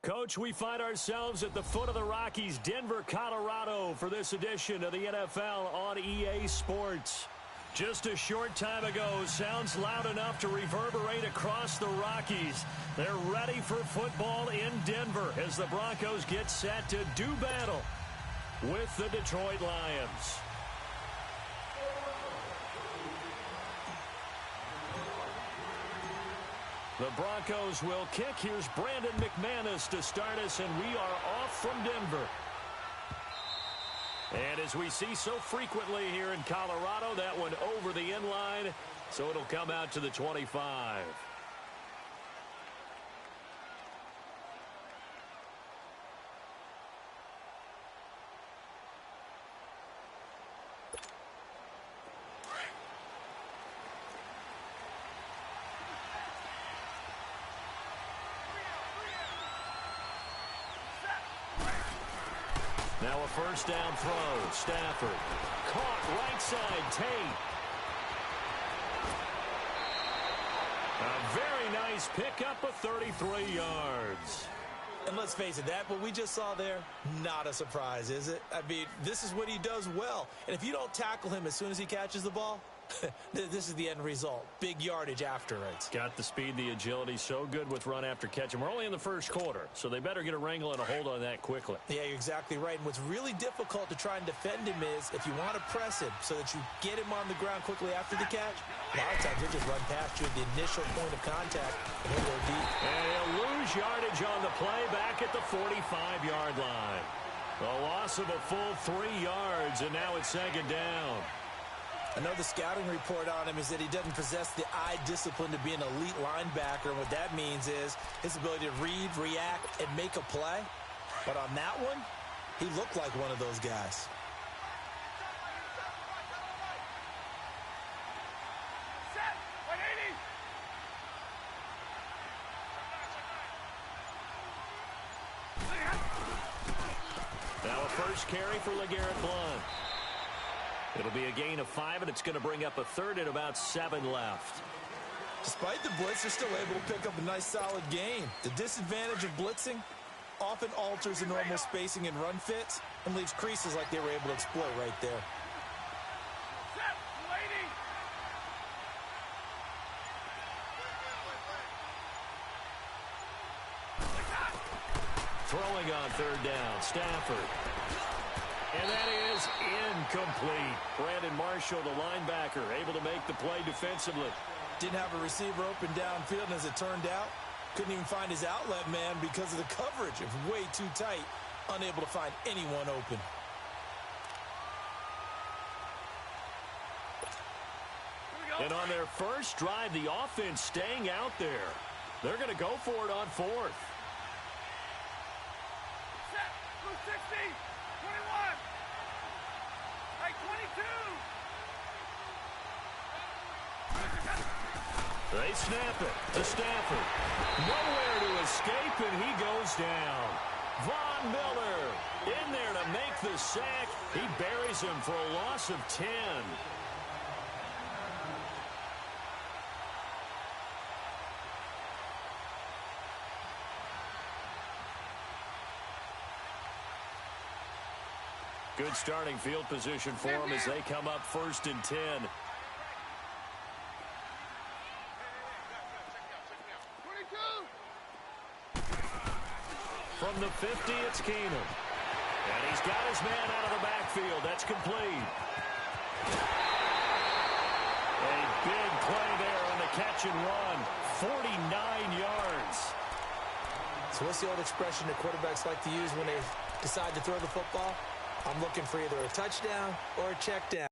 Coach, we find ourselves at the foot of the Rockies, Denver, Colorado, for this edition of the NFL on EA Sports. Just a short time ago, sounds loud enough to reverberate across the Rockies. They're ready for football in Denver as the Broncos get set to do battle with the Detroit Lions. The Broncos will kick. Here's Brandon McManus to start us, and we are off from Denver. And as we see so frequently here in Colorado, that one over the end line, so it'll come out to the 25. Now a first down throw. Stafford. Caught right side. Tate. A very nice pickup of 33 yards. And let's face it, that what we just saw there, not a surprise, is it? I mean, this is what he does well. And if you don't tackle him as soon as he catches the ball, this is the end result. Big yardage after it. Got the speed, the agility, so good with run after catch. And we're only in the first quarter, so they better get a wrangle and a hold on that quickly. Yeah, you're exactly right. And what's really difficult to try and defend him is if you want to press him so that you get him on the ground quickly after the catch, a lot of times he'll just run past you at the initial point of contact and he'll go deep. And he'll lose yardage on the play back at the 45-yard line. A loss of a full 3 yards, and now it's second down. I know the scouting report on him is that he doesn't possess the eye discipline to be an elite linebacker. And what that means is his ability to read, react, and make a play. But on that one, he looked like one of those guys. Now a first carry for LeGarrette Blount. It'll be a gain of 5, and it's going to bring up a third and about 7 left. Despite the blitz, they're still able to pick up a nice, solid gain. The disadvantage of blitzing often alters the normal spacing and run fits and leaves creases like they were able to exploit right there. Throwing on third down, Stafford. And that is incomplete. Brandon Marshall, the linebacker, able to make the play defensively. Didn't have a receiver open downfield, and as it turned out, couldn't even find his outlet man because of the coverage. It was way too tight, unable to find anyone open. And on their first drive, the offense staying out there. They're going to go for it on fourth. Set, 260, 21. Hey, 22. They snap it to Stafford. Nowhere to escape, and he goes down. Von Miller in there to make the sack. He buries him for a loss of 10. Good starting field position for them as they come up 1st and 10. From the 50, it's Keenum. And he's got his man out of the backfield. That's complete. A big play there on the catch and run. 49 yards. So what's the old expression that quarterbacks like to use when they decide to throw the football? I'm looking for either a touchdown or a check down.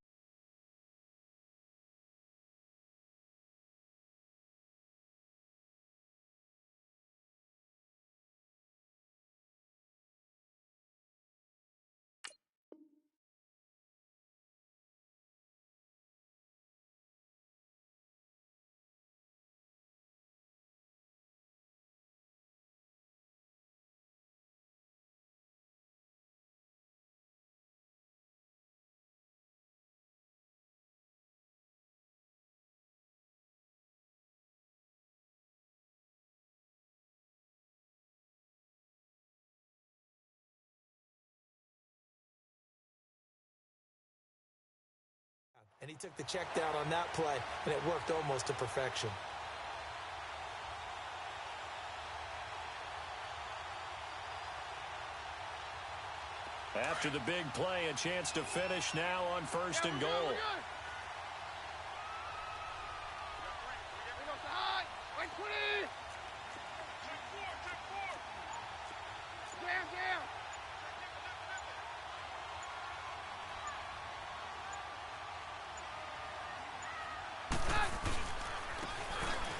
And he took the check down on that play, and it worked almost to perfection. After the big play, a chance to finish now on first and goal.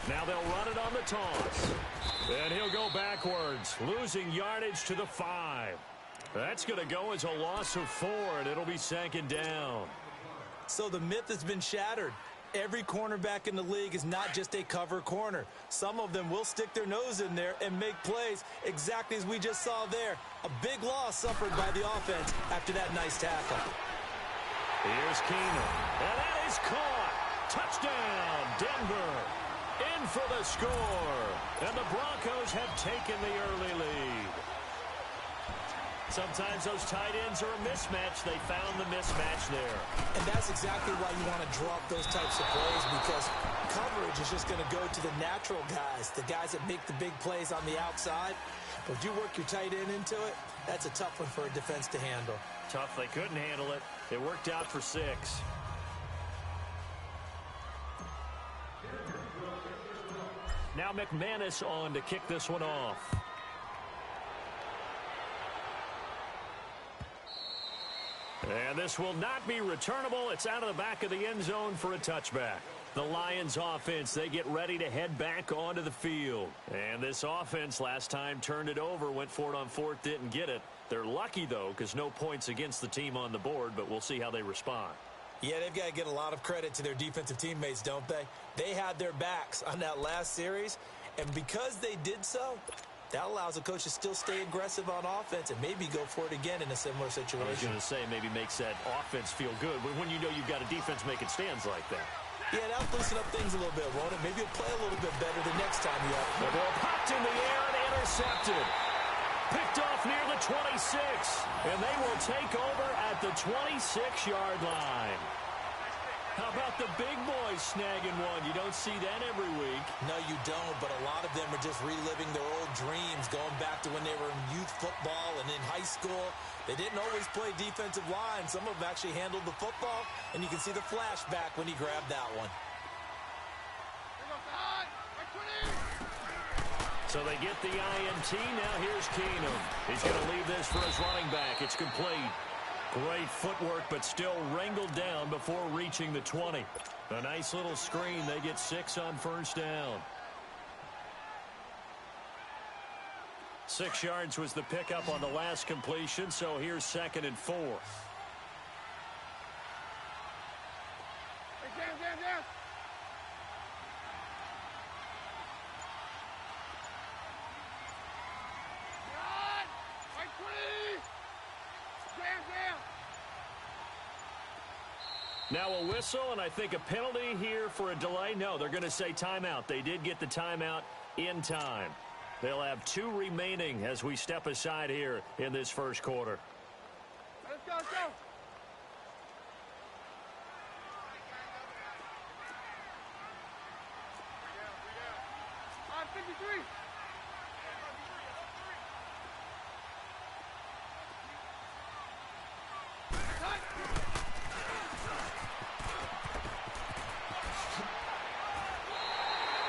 Now they'll run it on the toss. And he'll go backwards, losing yardage to the 5. That's going to go as a loss of 4, and it'll be second down. So the myth has been shattered. Every cornerback in the league is not just a cover corner. Some of them will stick their nose in there and make plays exactly as we just saw there. A big loss suffered by the offense after that nice tackle. Here's Keenum, and that is caught. Touchdown, Denver. In for the score. And the Broncos have taken the early lead. Sometimes those tight ends are a mismatch. They found the mismatch there. And that's exactly why you want to draw up those types of plays, because coverage is just going to go to the natural guys, the guys that make the big plays on the outside. But if you work your tight end into it, that's a tough one for a defense to handle. Tough. They couldn't handle it. It worked out for 6. Now McManus on to kick this one off. And this will not be returnable. It's out of the back of the end zone for a touchback. The Lions offense, they get ready to head back onto the field. And this offense last time turned it over, went for it on 4th, didn't get it. They're lucky, though, because no points against the team on the board, but we'll see how they respond. Yeah, they've got to get a lot of credit to their defensive teammates, don't they? They had their backs on that last series, and because they did so, that allows a coach to still stay aggressive on offense and maybe go for it again in a similar situation. I was going to say maybe makes that offense feel good, but when you know you've got a defense making stands like that. Yeah, that'll loosen up things a little bit, won't it? Maybe you'll play a little bit better the next time you have. The ball popped in the air and intercepted. Picked off near the 26, and they will take over at the 26-yard line. How about the big boys snagging one? You don't see that every week. No, you don't, but a lot of them are just reliving their old dreams, going back to when they were in youth football and in high school. They didn't always play defensive line. Some of them actually handled the football, and you can see the flashback when he grabbed that one. So they get the INT. Now here's Keenum. He's going to leave this for his running back. It's complete. Great footwork, but still wrangled down before reaching the 20. A nice little screen. They get 6 on first down. 6 yards was the pickup on the last completion, so here's 2nd and 4. Now a whistle, and I think a penalty here for a delay. No, they're going to say timeout. They did get the timeout in time. They'll have 2 remaining as we step aside here in this first quarter. Let's go, let's go. On 53.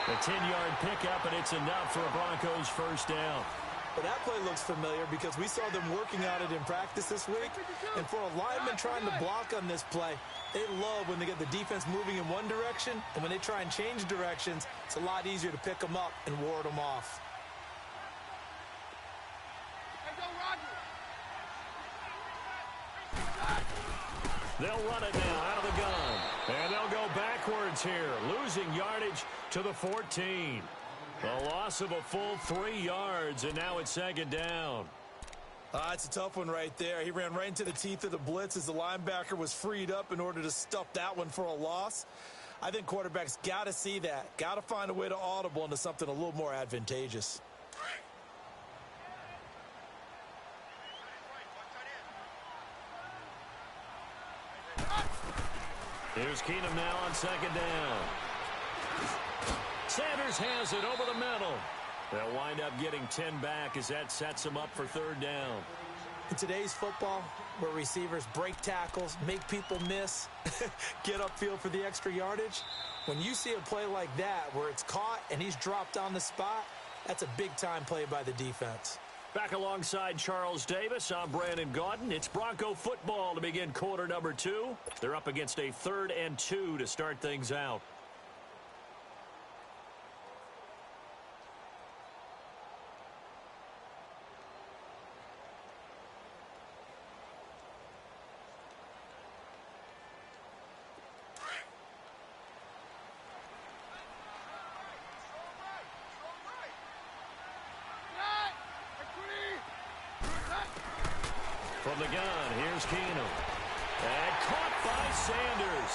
A 10-yard pickup, and it's enough for a Broncos first down. Well, that play looks familiar because we saw them working on it in practice this week. And for a lineman trying to block on this play, they love when they get the defense moving in one direction. And when they try and change directions, it's a lot easier to pick them up and ward them off. They'll run it now out of the gun. And they'll go backwards here, losing yardage to the 14. A loss of a full 3 yards, and now it's 2nd down. It's a tough one right there. He ran right into the teeth of the blitz as the linebacker was freed up in order to stuff that one for a loss. I think quarterbacks got to see that. Got to find a way to audible into something a little more advantageous. Here's Keenum now on second down. Sanders has it over the middle. They'll wind up getting 10 back as that sets them up for third down. In today's football, where receivers break tackles, make people miss, get upfield for the extra yardage, when you see a play like that where it's caught and he's dropped on the spot, that's a big-time play by the defense. Back alongside Charles Davis, I'm Brandon Gaudin. It's Bronco football to begin quarter number 2. They're up against a 3rd and 2 to start things out. From the gun, here's Keenum. And caught by Sanders.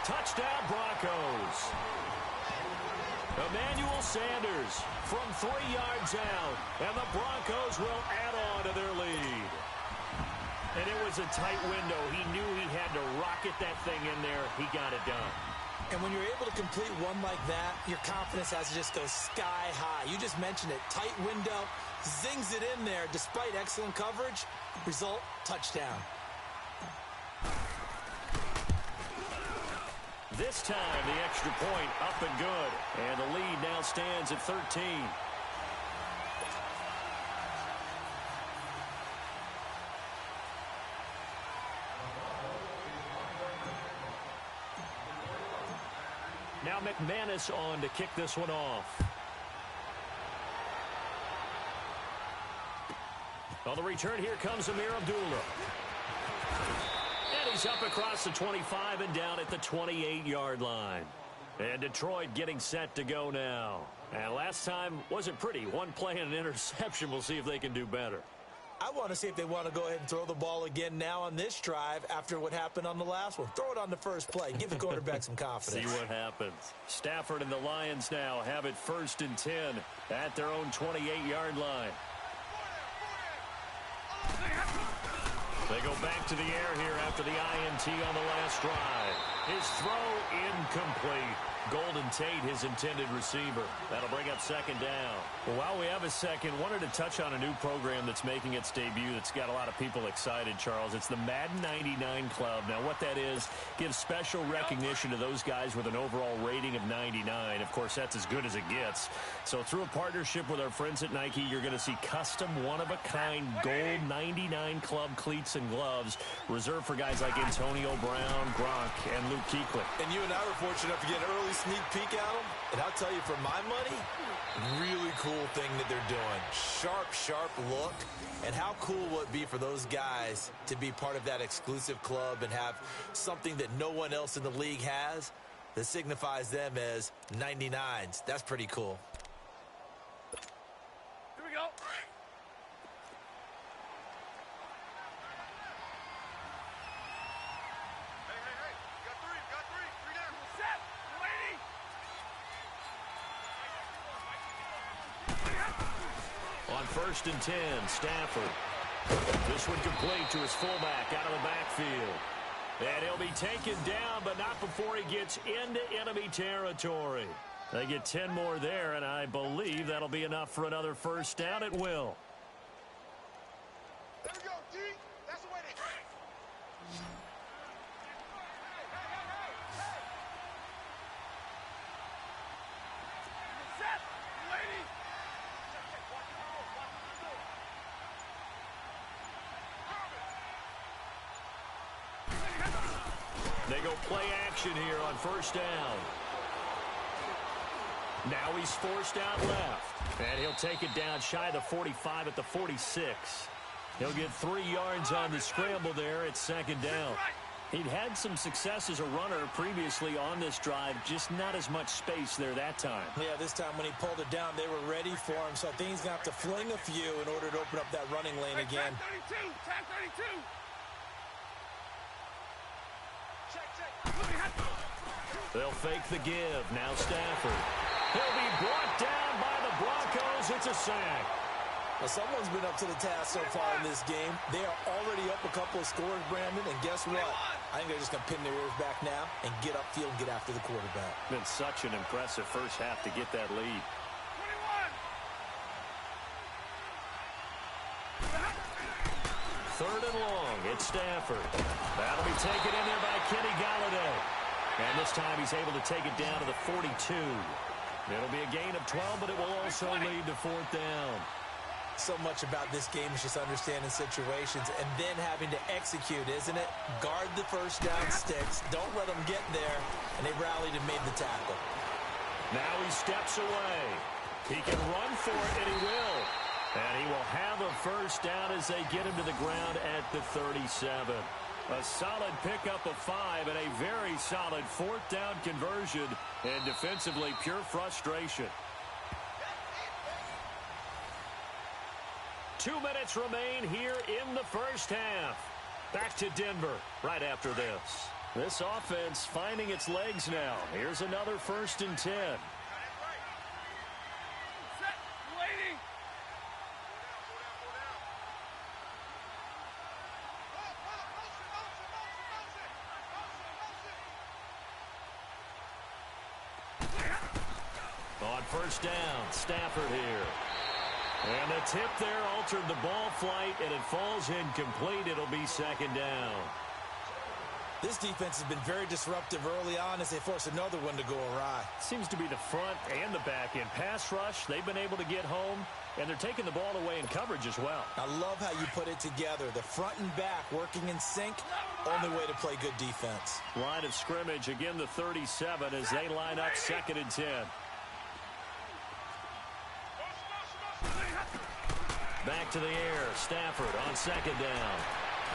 Touchdown, Broncos. Emmanuel Sanders from 3 yards out. And the Broncos will add on to their lead. And it was a tight window. He knew he had to rocket that thing in there. He got it done. And when you're able to complete one like that, your confidence has to just go sky high. You just mentioned it. Tight window, zings it in there despite excellent coverage. Result, touchdown. This time, the extra point up and good. And the lead now stands at 13. Now McManus on to kick this one off. On the return, here comes Amir Abdullah. And he's up across the 25 and down at the 28-yard line. And Detroit getting set to go now. And last time wasn't pretty. One play and an interception. We'll see if they can do better. I want to see if they want to go ahead and throw the ball again now on this drive after what happened on the last one. Throw it on the first play. Give the quarterback some confidence. See what happens. Stafford and the Lions now have it 1st and 10 at their own 28-yard line. They go back to the air here after the INT on the last drive. His throw incomplete. Golden Tate, his intended receiver. That'll bring up second down. Well, while we have a second, wanted to touch on a new program that's making its debut that's got a lot of people excited, Charles. It's the Madden 99 Club. Now, what that is, gives special recognition to those guys with an overall rating of 99. Of course, that's as good as it gets. So through a partnership with our friends at Nike, you're going to see custom, one-of-a-kind gold 99 Club cleats and gloves reserved for guys like Antonio Brown, Gronk, and Luke Kuechly. And you and I were fortunate enough to get an early sneak peek at them. And I'll tell you, for my money, really cool thing that they're doing. Sharp, sharp look. And how cool would it be for those guys to be part of that exclusive club and have something that no one else in the league has that signifies them as 99s. That's pretty cool. Here we go. On 1st and 10, Stafford. This one complete to his fullback out of the backfield. And he'll be taken down, but not before he gets into enemy territory. They get 10 more there, and I believe that'll be enough for another first down at will. There we go, D. That's the way to... Set, lady. They go play action here on 1st down. Now he's forced out left. And he'll take it down shy of the 45 at the 46. He'll get 3 yards on the scramble there at 2nd down. He'd had some success as a runner previously on this drive, just not as much space there that time. Yeah, this time when he pulled it down, they were ready for him. So I think he's going to have to fling a few in order to open up that running lane again. Tag 32, tag 32. They'll fake the give. Now Stafford. He'll be brought down by the Broncos. It's a sack. Well, someone's been up to the task so far in this game. They are already up a couple of scores, Brandon, and guess what? I think they're just going to pin their ears back now and get upfield and get after the quarterback. Been such an impressive first half to get that lead. 21. Third and long. It's Stafford. That'll be taken in there by Kenny Golladay. And this time he's able to take it down to the 42. It'll be a gain of 12, but it will also lead to fourth down. So much about this game is just understanding situations and then having to execute, isn't it? Guard the first down sticks. Don't let them get there. And they rallied and made the tackle. Now he steps away. He can run for it, and he will. And he will have a first down as they get him to the ground at the 37. A solid pickup of 5 and a very solid fourth down conversion. And defensively, pure frustration. 2 minutes remain here in the first half. Back to Denver right after this. This offense finding its legs now. Here's another 1st and 10. Set. Waiting. On first down, Stafford here. And the tip there altered the ball flight, and it falls incomplete. It'll be 2nd down. This defense has been very disruptive early on as they force another one to go awry. Seems to be the front and the back end. Pass rush, they've been able to get home, and they're taking the ball away in coverage as well. I love how you put it together. The front and back working in sync, only way to play good defense. Line of scrimmage, again the 37 as they line up 2nd and 10. Back to the air. Stafford on 2nd down.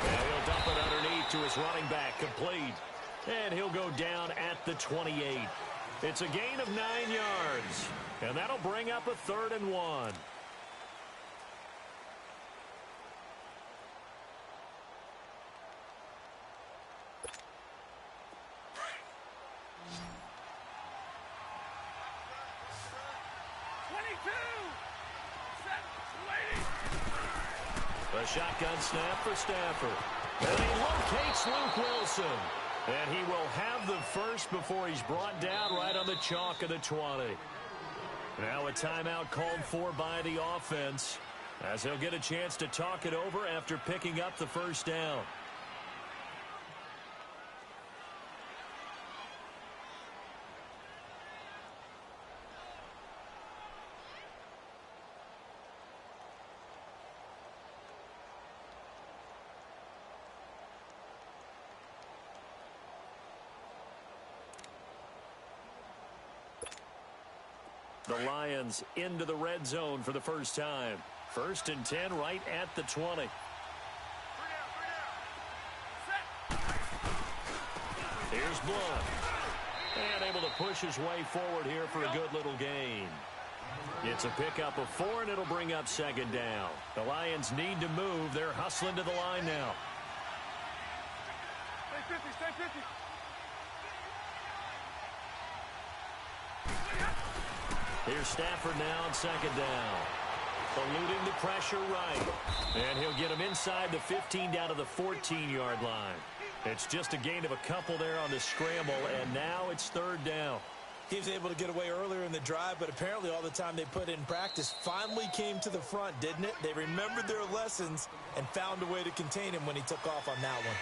And he'll dump it underneath to his running back. Complete. And he'll go down at the 28. It's a gain of 9 yards. And that'll bring up a 3rd and 1. A shotgun snap for Stafford. And he locates Luke Wilson. And he will have the first before he's brought down right on the chalk of the 20. Now a timeout called for by the offense as he'll get a chance to talk it over after picking up the first down. The Lions into the red zone for the first time. 1st and 10 right at the 20. Here's Blunt. And able to push his way forward here for a good little gain. It's a pickup of 4, and it'll bring up 2nd down. The Lions need to move. They're hustling to the line now. Stay 50, stay 50. Here's Stafford now on 2nd down. Eluding the pressure right. And he'll get him inside the 15 down to the 14-yard line. It's just a gain of a couple there on the scramble, and now it's 3rd down. He was able to get away earlier in the drive, but apparently all the time they put in practice finally came to the front, didn't it? They remembered their lessons and found a way to contain him when he took off on that one.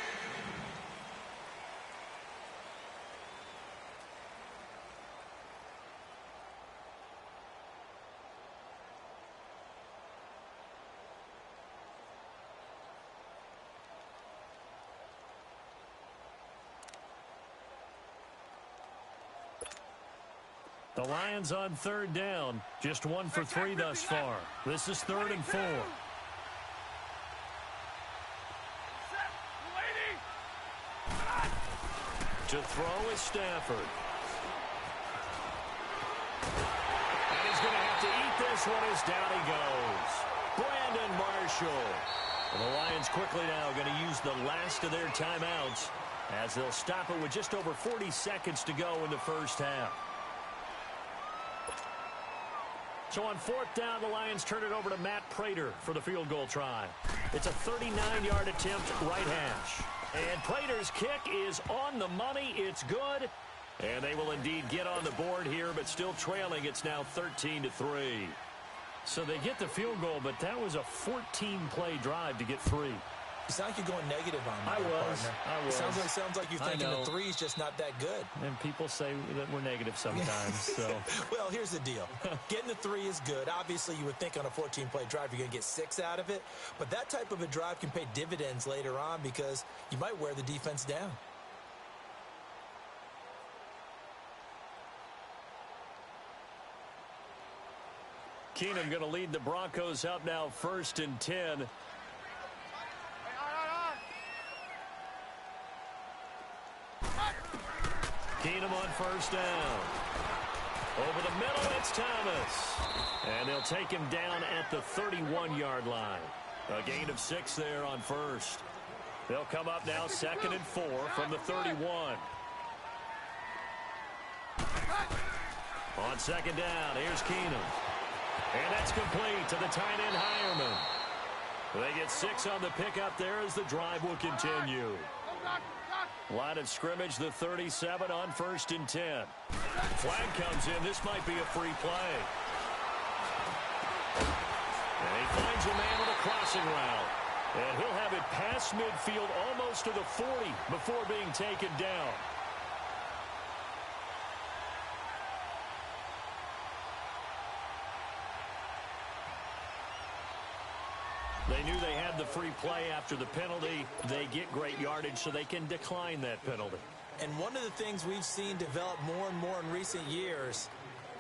The Lions on 3rd down. Just 1 for 3 thus far. This is 3rd and 4. To throw is Stafford. And he's going to have to eat this one as down he goes. Brandon Marshall. And the Lions quickly now going to use the last of their timeouts as they'll stop it with just over 40 seconds to go in the first half. So on fourth down, the Lions turn it over to Matt Prater for the field goal try. It's a 39-yard attempt, right hash. And Prater's kick is on the money. It's good. And they will indeed get on the board here, but still trailing. It's now 13-3. So they get the field goal, but that was a 14-play drive to get 3. You sound like you're going negative on that, I was. Sounds like you're thinking the 3's just not that good. And people say that we're negative sometimes. So. Well, here's the deal. Getting the 3 is good. Obviously, you would think on a 14-play drive you're going to get 6 out of it. But that type of a drive can pay dividends later on because you might wear the defense down. Keenum going to lead the Broncos up now 1st and 10. Keenum on 1st down. Over the middle, it's Thomas. And they'll take him down at the 31-yard line. A gain of 6 there on 1st. They'll come up now 2nd and 4 from the 31. On 2nd down, here's Keenum. And that's complete to the tight end, Hireman. They get 6 on the pickup there as the drive will continue. Line of scrimmage, the 37 on 1st and 10. Flag comes in. This might be a free play. And he finds a man on a crossing route. And he'll have it past midfield almost to the 40 before being taken down. They knew they had the free play after the penalty. They get great yardage so they can decline that penalty. And one of the things we've seen develop more and more in recent years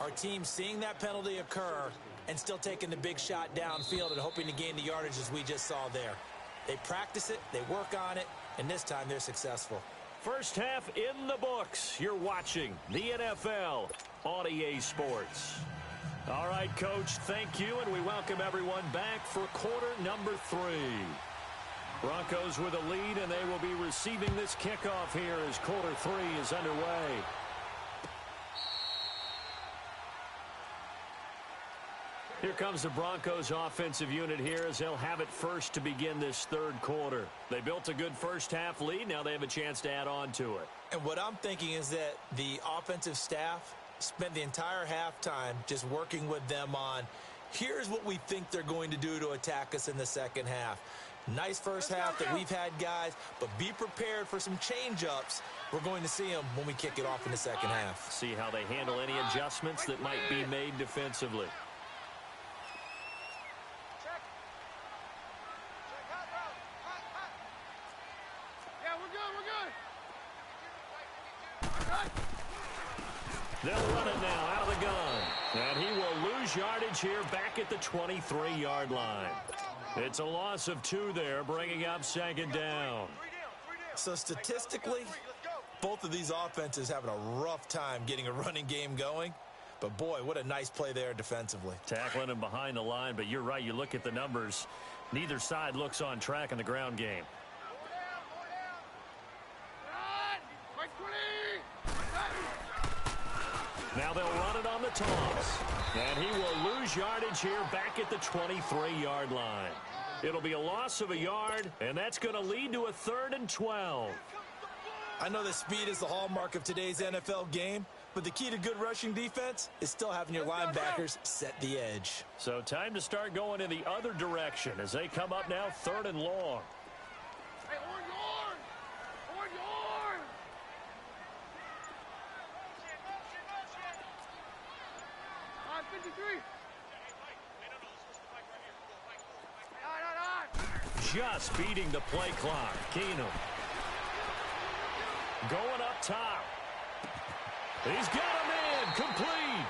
are teams seeing that penalty occur and still taking the big shot downfield and hoping to gain the yardage as we just saw there. They practice it, they work on it, and this time they're successful. First half in the books. You're watching the NFL on EA Sports. All right, Coach, thank you, and we welcome everyone back for quarter number 3. Broncos with a lead, and they will be receiving this kickoff here as quarter 3 is underway. Here comes the Broncos offensive unit here as they'll have it first to begin this 3rd quarter. They built a good first half lead. Now they have a chance to add on to it. And what I'm thinking is that the offensive staff spent the entire halftime just working with them on, here's what we think they're going to do to attack us in the second half. Nice first half that we've had, guys, but be prepared for some change-ups. We're going to see them when we kick it off in the second half. See how they handle any adjustments that might be made defensively. They'll run it now out of the gun. And he will lose yardage here back at the 23-yard line. It's a loss of 2 there, bringing up 2nd down. So statistically, both of these offenses having a rough time getting a running game going. But, boy, what a nice play there defensively. Tackling him behind the line, but you're right. You look at the numbers. Neither side looks on track in the ground game. Now they'll run it on the toss. And he will lose yardage here back at the 23-yard line. It'll be a loss of a yard, and that's going to lead to a 3rd and 12. I know that speed is the hallmark of today's NFL game, but the key to good rushing defense is still having your linebackers set the edge. So time to start going in the other direction as they come up now 3rd and long. Hey, on your! On your! 53. Just beating the play clock. Keenum going up top. He's got him in. Complete.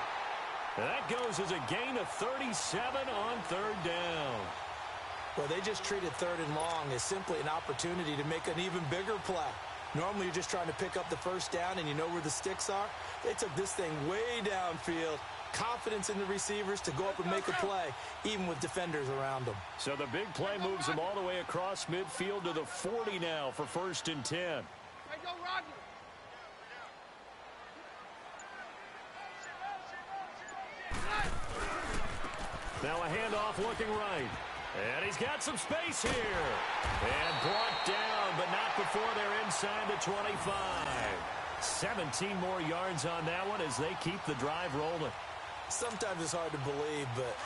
That goes as a gain of 37 on 3rd down. Well, they just treated 3rd and long as simply an opportunity to make an even bigger play. Normally, you're just trying to pick up the first down and you know where the sticks are. They took this thing way downfield. Confidence in the receivers to go up and make a play, even with defenders around them. So the big play moves them all the way across midfield to the 40 now for 1st and 10. Hey, go, Roger. Now a handoff looking right. And he's got some space here. And brought down, but not before they're inside the 25. 17 more yards on that one as they keep the drive rolling. Sometimes it's hard to believe, but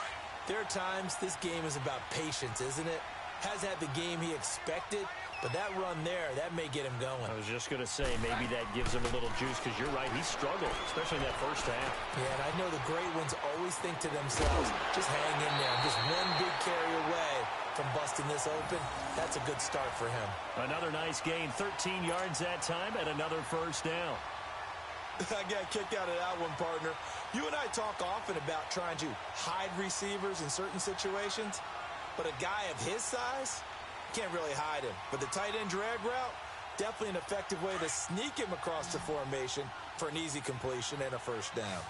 there are times this game is about patience, isn't it? Hasn't had the game he expected, but that run there, that may get him going. I was just going to say, maybe that gives him a little juice, because you're right, he struggled, especially in that first half. Yeah, and I know the great ones always think to themselves, just hang in there. Just one big carry away from busting this open. That's a good start for him. Another nice gain, 13 yards that time, and another first down. I got a kick out of that one, partner. You and I talk often about trying to hide receivers in certain situations, but a guy of his size, can't really hide him. But the tight end drag route, definitely an effective way to sneak him across the formation for an easy completion and a first down.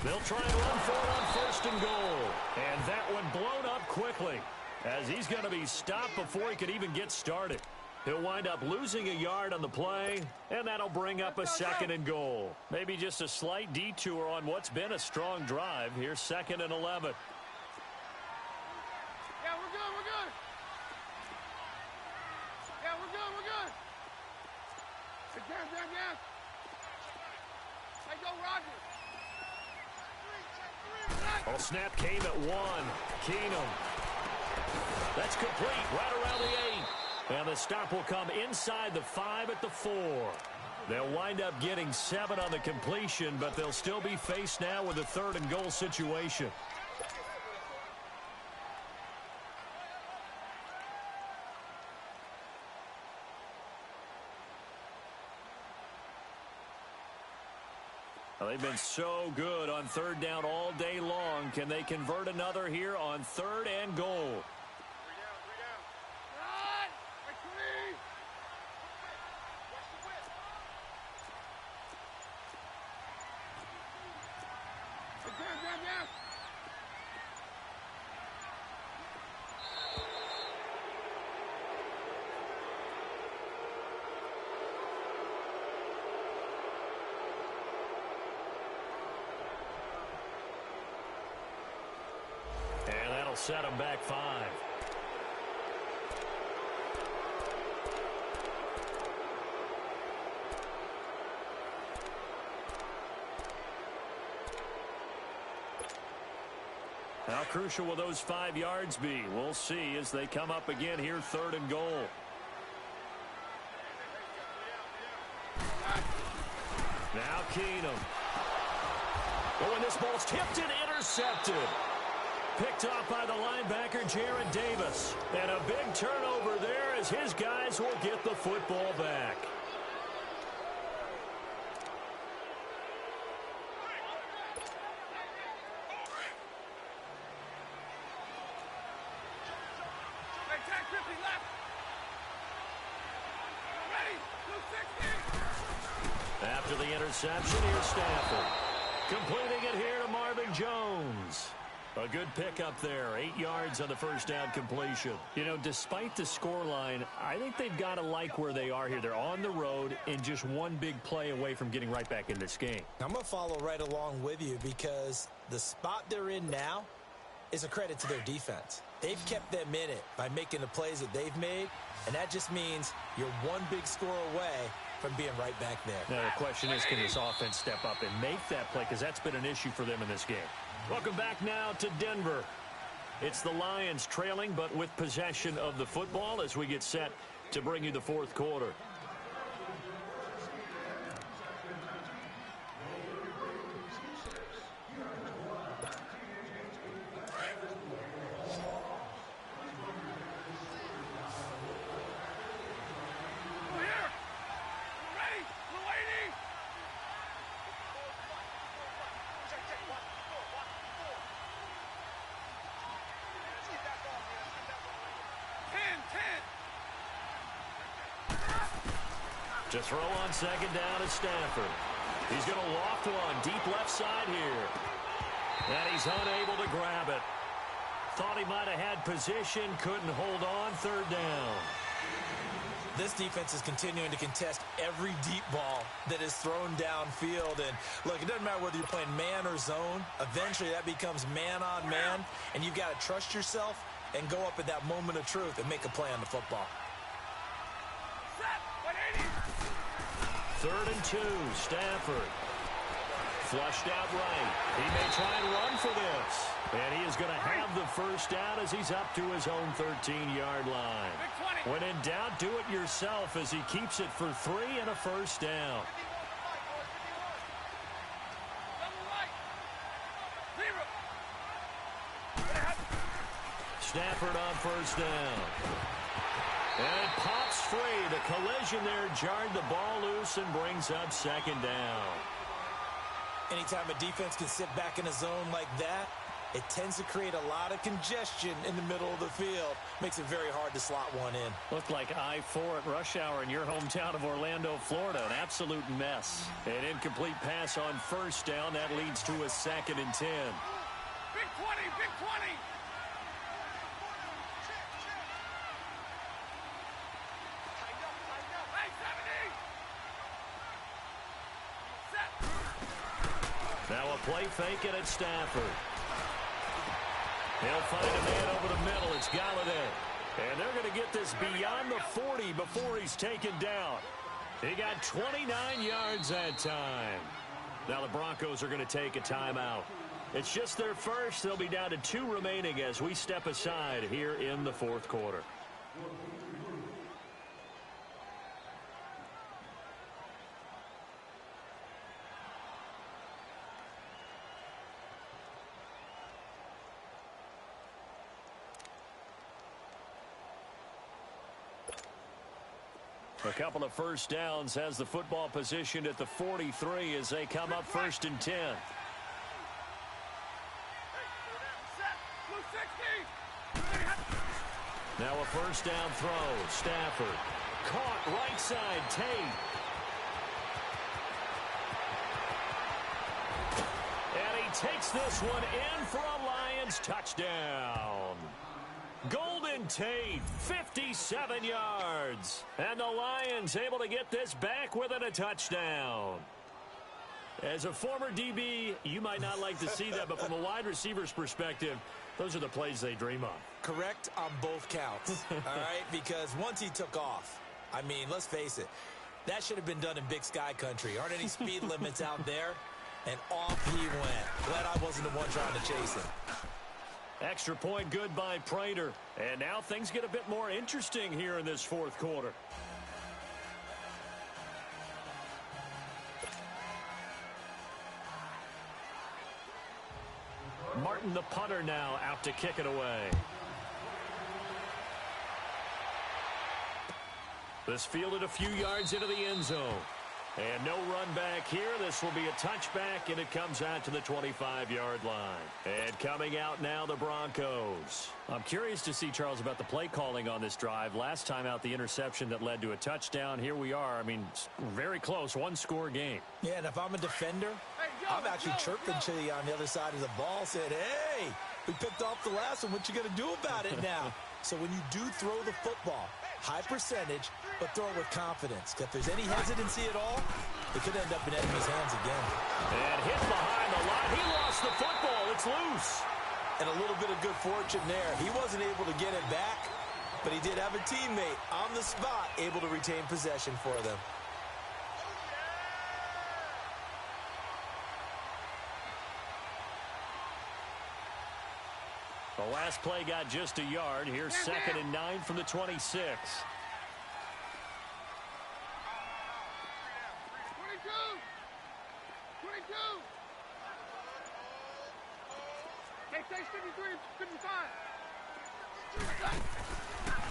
They'll try and run for it on first and goal. And that one blown up quickly, as he's going to be stopped before he could even get started. He'll wind up losing a yard on the play, and that'll bring up a second and goal. Maybe just a slight detour on what's been a strong drive. Here's 2nd and 11. Yeah, we're good, we're good. Yeah, we're good, we're good. Hey, down. Hey, go, Roger. Well, snap came at 1. Keenum. That's complete right around the 8. And the stop will come inside the 5 at the 4. They'll wind up getting 7 on the completion, but they'll still be faced now with a 3rd and goal situation. Well, they've been so good on 3rd down all day long. Can they convert another here on 3rd and goal? Set him back 5. How crucial will those 5 yards be? We'll see as they come up again here, 3rd and goal. Now Keenum. Oh, and this ball's tipped and intercepted. Picked off by the linebacker, Jared Davis. And a big turnover there as his guys will get the football back. After the interception, here's Stafford. Completing it here to Marvin Jones. A good pickup there, 8 yards on the first down completion. You know, despite the scoreline, I think they've got to like where they are here. They're on the road and just one big play away from getting right back in this game. I'm going to follow right along with you because the spot they're in now is a credit to their defense. They've kept them in it by making the plays that they've made, and that just means you're one big score away from being right back there. Now, the question is, can this offense step up and make that play? Because that's been an issue for them in this game. Welcome back now to Denver. It's the Lions trailing, but with possession of the football as we get set to bring you the 4th quarter. To throw on 2nd down is Stafford. He's going to loft one deep left side here. And he's unable to grab it. Thought he might have had position, couldn't hold on, third down. This defense is continuing to contest every deep ball that is thrown downfield. And, look, it doesn't matter whether you're playing man or zone. Eventually, that becomes man-on-man, and you've got to trust yourself and go up at that moment of truth and make a play on the football. Third and 2, Stafford. Flushed out right. He may try and run for this. And he is going to have the first down as he's up to his own 13-yard line. When in doubt, do it yourself as he keeps it for 3 and a first down. Stafford on first down. And it pops free. The collision there jarred the ball loose and brings up second down. Anytime a defense can sit back in a zone like that, it tends to create a lot of congestion in the middle of the field. Makes it very hard to slot one in. Looked like I-4 at rush hour in your hometown of Orlando, Florida. An absolute mess. An incomplete pass on first down. That leads to a 2nd and 10. Big 20, big 20. Now a play fake it at Stafford. He'll find a man over the middle. It's Galladay. And they're going to get this beyond the 40 before he's taken down. He got 29 yards that time. Now the Broncos are going to take a timeout. It's just their first. They'll be down to 2 remaining as we step aside here in the fourth quarter. A couple of first downs has the football positioned at the 43 as they come up 1st and 10. Now a first down throw. Stafford caught right side. Tate. And he takes this one in for a Lions touchdown. Golden Tate, 57 yards. And the Lions able to get this back within a touchdown. As a former DB, you might not like to see that, but from a wide receiver's perspective, those are the plays they dream of. Correct on both counts, all right? Because once he took off, I mean, let's face it, that should have been done in Big Sky country. Aren't any speed limits out there? And off he went. Glad I wasn't the one trying to chase him. Extra point good by Prater. And now things get a bit more interesting here in this fourth quarter. Martin, the punter, now out to kick it away. This fielded a few yards into the end zone. And no run back here. This will be a touchback, and it comes out to the 25-yard line. And coming out now, the Broncos. I'm curious to see, Charles, about the play calling on this drive. Last time out, the interception that led to a touchdown. Here we are. I mean, very close, one-score game. Yeah, and if I'm a defender, I'm actually chirping to you on the other side of the ball, saying, hey, we picked off the last one. What you going to do about it now? So when you do throw the football, high percentage, but throw it with confidence. If there's any hesitancy at all, it could end up in enemy's hands again. And hit behind the line. He lost the football. It's loose. And a little bit of good fortune there. He wasn't able to get it back, but he did have a teammate on the spot able to retain possession for them. The last play got just a yard. Here's 2nd and 9 from the 26. 22. Take 53, 55.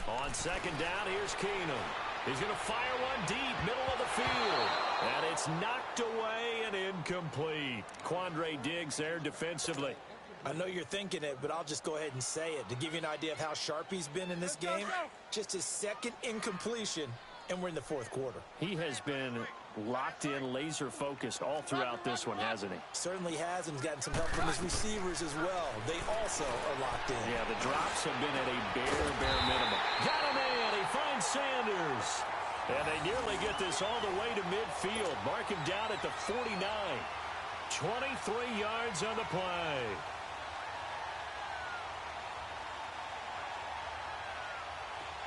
On 2nd down, here's Keenum. He's going to fire one deep, middle of the field. And it's knocked away and incomplete. Quandre Diggs there defensively. I know you're thinking it, but I'll just go ahead and say it. To give you an idea of how sharp he's been in this game, just his 2nd incompletion, and we're in the fourth quarter. He has been locked in, laser-focused all throughout this one, hasn't he? Certainly has, and he's gotten some help from his receivers as well. They also are locked in. Yeah, the drops have been at a bare minimum. Got him in. He finds Sanders. And they nearly get this all the way to midfield. Mark him down at the 49. 23 yards on the play.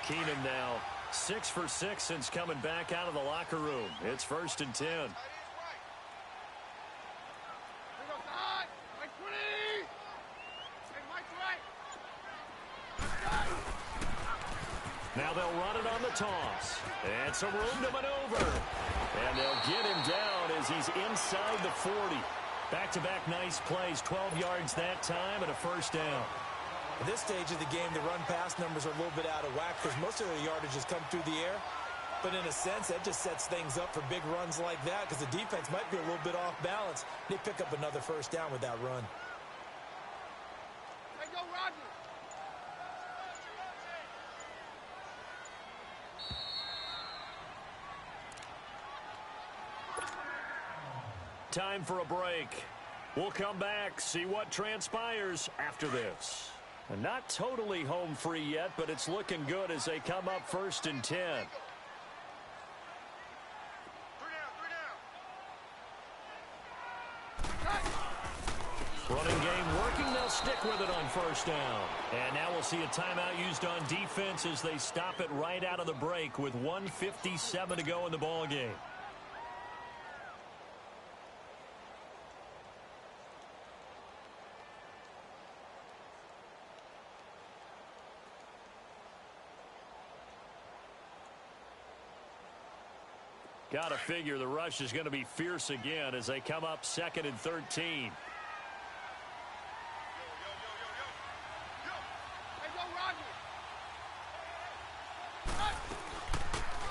Keenum now 6 for 6 since coming back out of the locker room. It's 1st and 10. Now they'll run it on the toss. And some room to maneuver. And they'll get him down as he's inside the 40. Back-to-back nice plays. 12 yards that time and a 1st down. At this stage of the game, the run-pass numbers are a little bit out of whack because most of their yardage has come through the air. But in a sense, that just sets things up for big runs like that because the defense might be a little bit off balance. They pick up another 1st down with that run. Hey, go, Roger. Time for a break. We'll come back, see what transpires after this. And not totally home free yet, but it's looking good as they come up 1st and 10. Running game working. They'll stick with it on 1st down. And now we'll see a timeout used on defense as they stop it right out of the break with 1:57 to go in the ball game. Got to figure the rush is going to be fierce again as they come up 2nd and 13.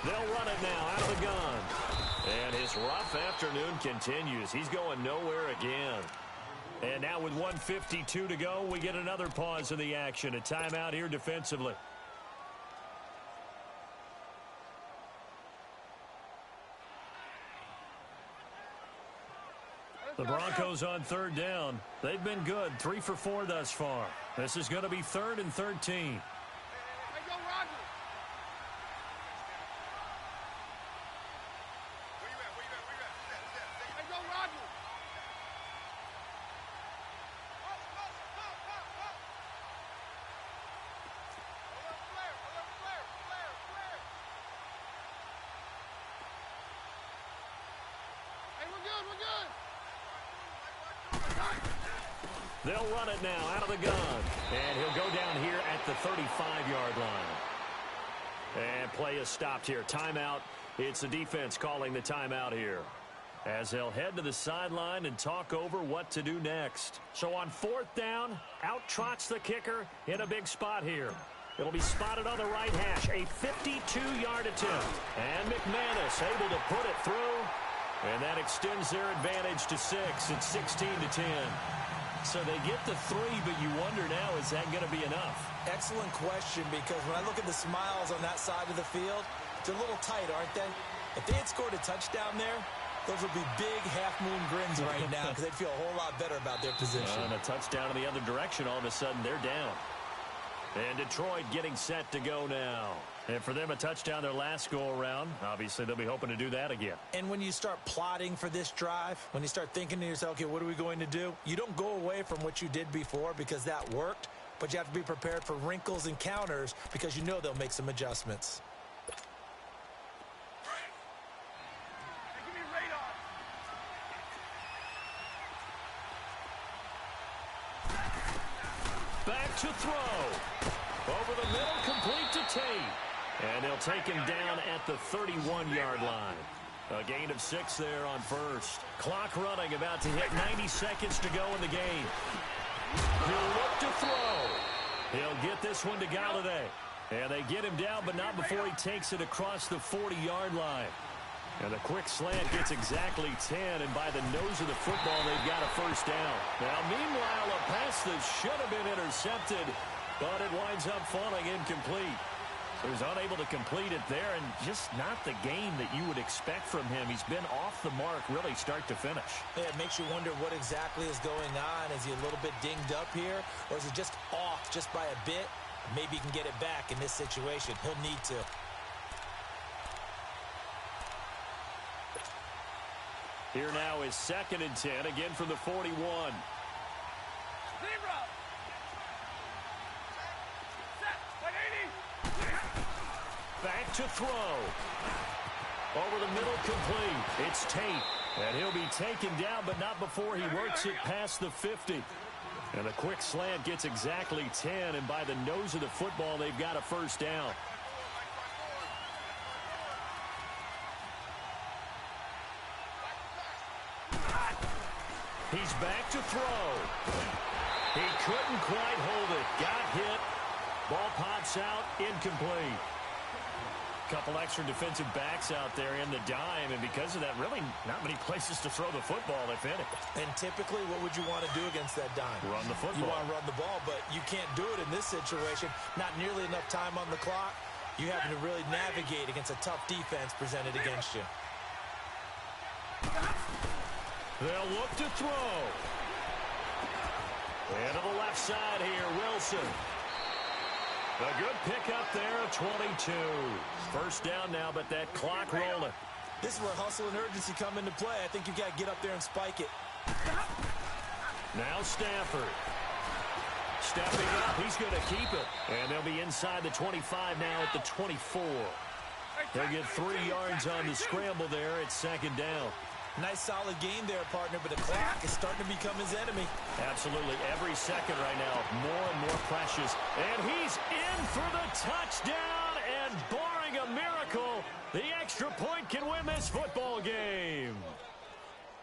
They'll run it now out of the gun. And his rough afternoon continues. He's going nowhere again. And now with 1:52 to go, we get another pause in the action. A timeout here defensively. The Broncos on 3rd down. They've been good, 3 for 4 thus far. This is going to be 3rd and 13. They'll run it now out of the gun. And he'll go down here at the 35-yard line. And play is stopped here. Timeout. It's the defense calling the timeout here, as they'll head to the sideline and talk over what to do next. So on 4th down, out trots the kicker in a big spot here. It'll be spotted on the right hash. A 52-yard attempt. And McManus able to put it through. And that extends their advantage to 6. It's 16 to 10. So they get the 3, but you wonder now, is that going to be enough? Excellent question, because when I look at the smiles on that side of the field, they're a little tight, aren't they? If they had scored a touchdown there, those would be big half-moon grins right now because they'd feel a whole lot better about their position. And a touchdown in the other direction, all of a sudden they're down. And Detroit getting set to go now. And for them, a touchdown their last go-around. Obviously, they'll be hoping to do that again. And when you start plotting for this drive, when you start thinking to yourself, okay, what are we going to do? You don't go away from what you did before because that worked, but you have to be prepared for wrinkles and counters because you know they'll make some adjustments. Back to throw. Over the middle, complete to Tate. And they'll take him down at the 31-yard line. A gain of 6 there on 1st. Clock running, about to hit 90 seconds to go in the game. He'll look to throw. He'll get this one to Galladay. And they get him down, but not before he takes it across the 40-yard line. And the quick slant gets exactly 10, and by the nose of the football, they've got a 1st down. Now, meanwhile, a pass that should have been intercepted, but it winds up falling incomplete. He was unable to complete it there, and just not the game that you would expect from him. He's been off the mark really start to finish. Yeah, it makes you wonder what exactly is going on. Is he a little bit dinged up here, or is he just off just by a bit? Maybe he can get it back in this situation. He'll need to. Here now is 2nd and 10, again from the 41. Back to throw. Over the middle, complete. It's Tate. And he'll be taken down, but not before he works it past the 50. And a quick slant gets exactly 10, and by the nose of the football, they've got a first down. He's back to throw. He couldn't quite hold it. Got hit. Ball pops out, incomplete. Couple extra defensive backs out there in the dime, and because of that, really not many places to throw the football, if any. And typically, what would you want to do against that dime? Run the football. You want to run the ball, but you can't do it in this situation. Not nearly enough time on the clock. You having to really navigate against a tough defense presented against you. They'll look to throw. And to the left side here, Wilson. A good pickup there, 22. First down now, but that clock rolling. This is where hustle and urgency come into play. I think you've got to get up there and spike it. Now Stafford. Stepping up, he's going to keep it. And they'll be inside the 25 now at the 24. They'll get 3 yards on the scramble there at 2nd down. Nice solid game there, partner, but the clock is starting to become his enemy. Absolutely. Every second right now, more and more precious. And he's in for the touchdown, and barring a miracle, the extra point can win this football game.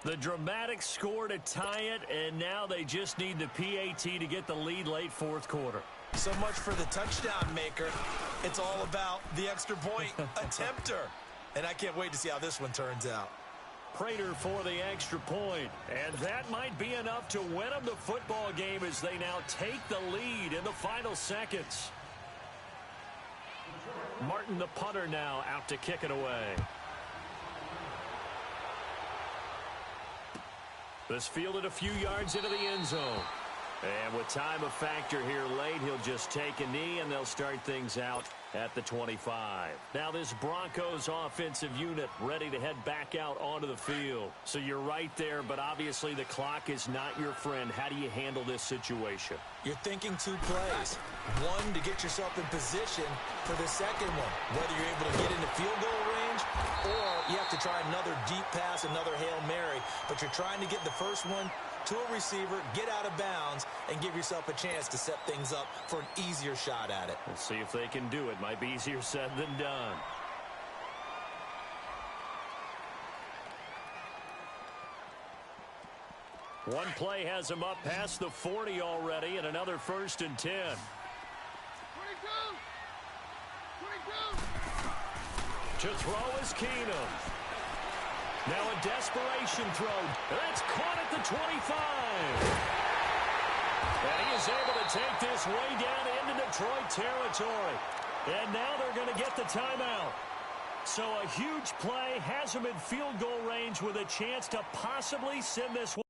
The dramatic score to tie it, and now they just need the PAT to get the lead late 4th quarter. So much for the touchdown maker. It's all about the extra point attempter. And I can't wait to see how this one turns out. Prater for the extra point, and that might be enough to win them the football game as they now take the lead in the final seconds. Martin, the punter, now out to kick it away. This fielded a few yards into the end zone. And with time a factor here late, he'll just take a knee, and they'll start things out at the 25. Now this Broncos offensive unit ready to head back out onto the field. So you're right there, but obviously the clock is not your friend. How do you handle this situation? You're thinking 2 plays. One, to get yourself in position for the second one. Whether you're able to get into field goal range, or you have to try another deep pass, another Hail Mary. But you're trying to get the first one to a receiver, get out of bounds, and give yourself a chance to set things up for an easier shot at it. We'll see if they can do it. Might be easier said than done. One play has him up past the 40 already, and another 1st and 10. 22! 22! To throw is Keenum. Now a desperation throw. That's caught at the 25. And he is able to take this way down into Detroit territory. And now they're going to get the timeout. So a huge play has him in field goal range with a chance to possibly send this one.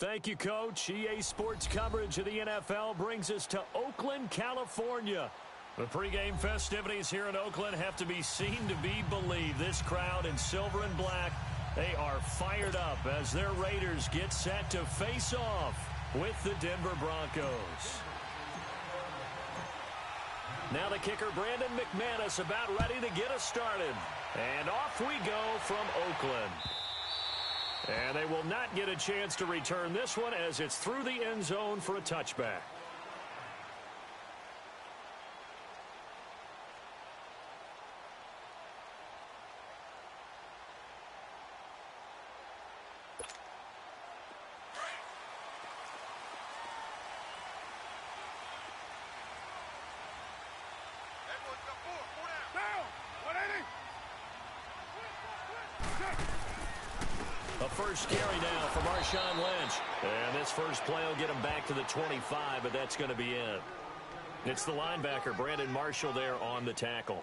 Thank you, Coach. EA Sports coverage of the NFL brings us to Oakland, California. The pregame festivities here in Oakland have to be seen to be believed. This crowd in silver and black, they are fired up as their Raiders get set to face off with the Denver Broncos. Now the kicker, Brandon McManus, about ready to get us started. And off we go from Oakland. And they will not get a chance to return this one as it's through the end zone for a touchback. A first carry now for Marshawn Lynch. And this first play will get him back to the 25, but that's going to be it. It's the linebacker, Brandon Marshall, there on the tackle.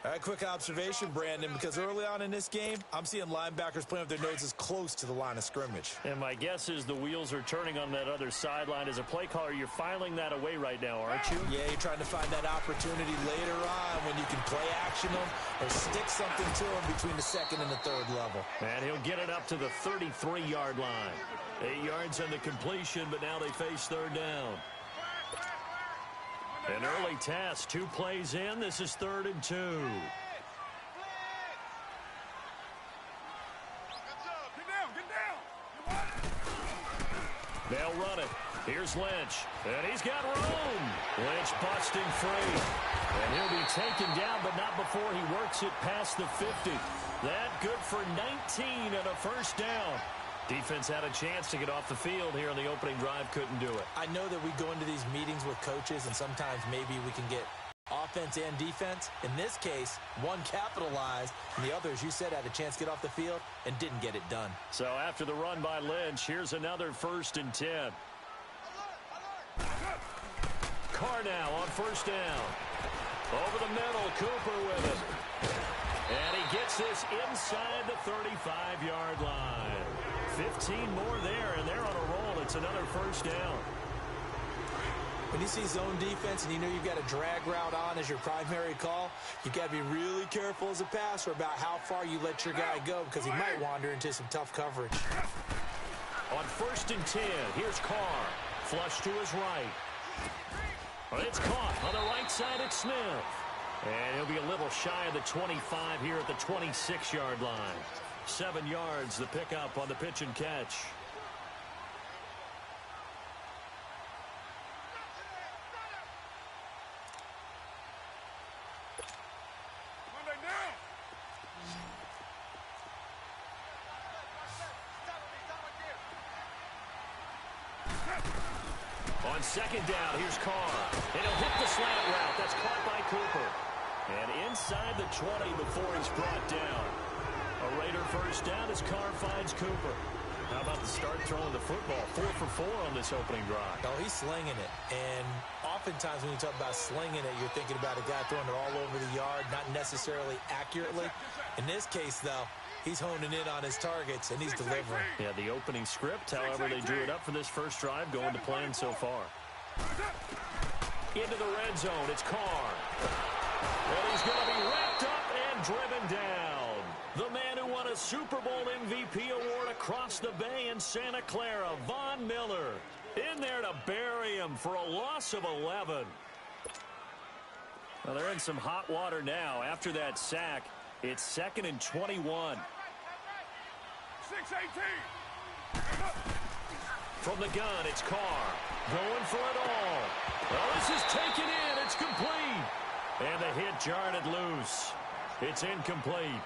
All right, quick observation, Brandon, because early on in this game, I'm seeing linebackers playing with their noses close to the line of scrimmage. And my guess is the wheels are turning on that other sideline. As a play caller, you're filing that away right now, aren't you? Yeah, you're trying to find that opportunity later on when you can play action them or stick something to them between the second and the third level. And he'll get it up to the 33-yard line. 8 yards on the completion, but now they face third down. An early task, 2 plays in. This is 3rd and 2. They'll run it. Here's Lynch. And he's got room. Lynch busting free. And he'll be taken down, but not before he works it past the 50. That good for 19 and a first down. Defense had a chance to get off the field here on the opening drive, couldn't do it. I know that we go into these meetings with coaches, and sometimes maybe we can get offense and defense. In this case, one capitalized, and the other, as you said, had a chance to get off the field and didn't get it done. So after the run by Lynch, here's another 1st and 10. Carr now on 1st down. Over the middle, Cooper with it. And he gets this inside the 35-yard line. 15 more there, and they're on a roll. It's another 1st down. When you see zone defense and you know you've got a drag route on as your primary call, you've got to be really careful as a passer about how far you let your guy go because he might wander into some tough coverage. On 1st and 10, here's Carr. Flush to his right. Well, it's caught on the right side at Smith. And he'll be a little shy of the 25 here at the 26-yard line. 7 yards, the pickup on the pitch and catch. On 2nd down, here's Carr. And he'll hit the slant route. That's caught by Cooper. And inside the 20 before he's brought down. A Raider 1st down as Carr finds Cooper. How about the start throwing the football? 4 for 4 on this opening drive. Oh, he's slinging it. And oftentimes when you talk about slinging it, you're thinking about a guy throwing it all over the yard, not necessarily accurately. In this case, though, he's honing in on his targets, and he's delivering. Yeah, the opening script, however, they drew it up for this first drive, going to plan so far. Into the red zone, it's Carr. And he's going to be wrapped up and driven down. The man who won a Super Bowl MVP award across the bay in Santa Clara, Von Miller, in there to bury him for a loss of 11. Well, they're in some hot water now. After that sack, it's 2nd and 21. 6-18. From the gun, it's Carr. Going for it all. Well, this is taken in. It's complete. And the hit jarred it loose. It's incomplete.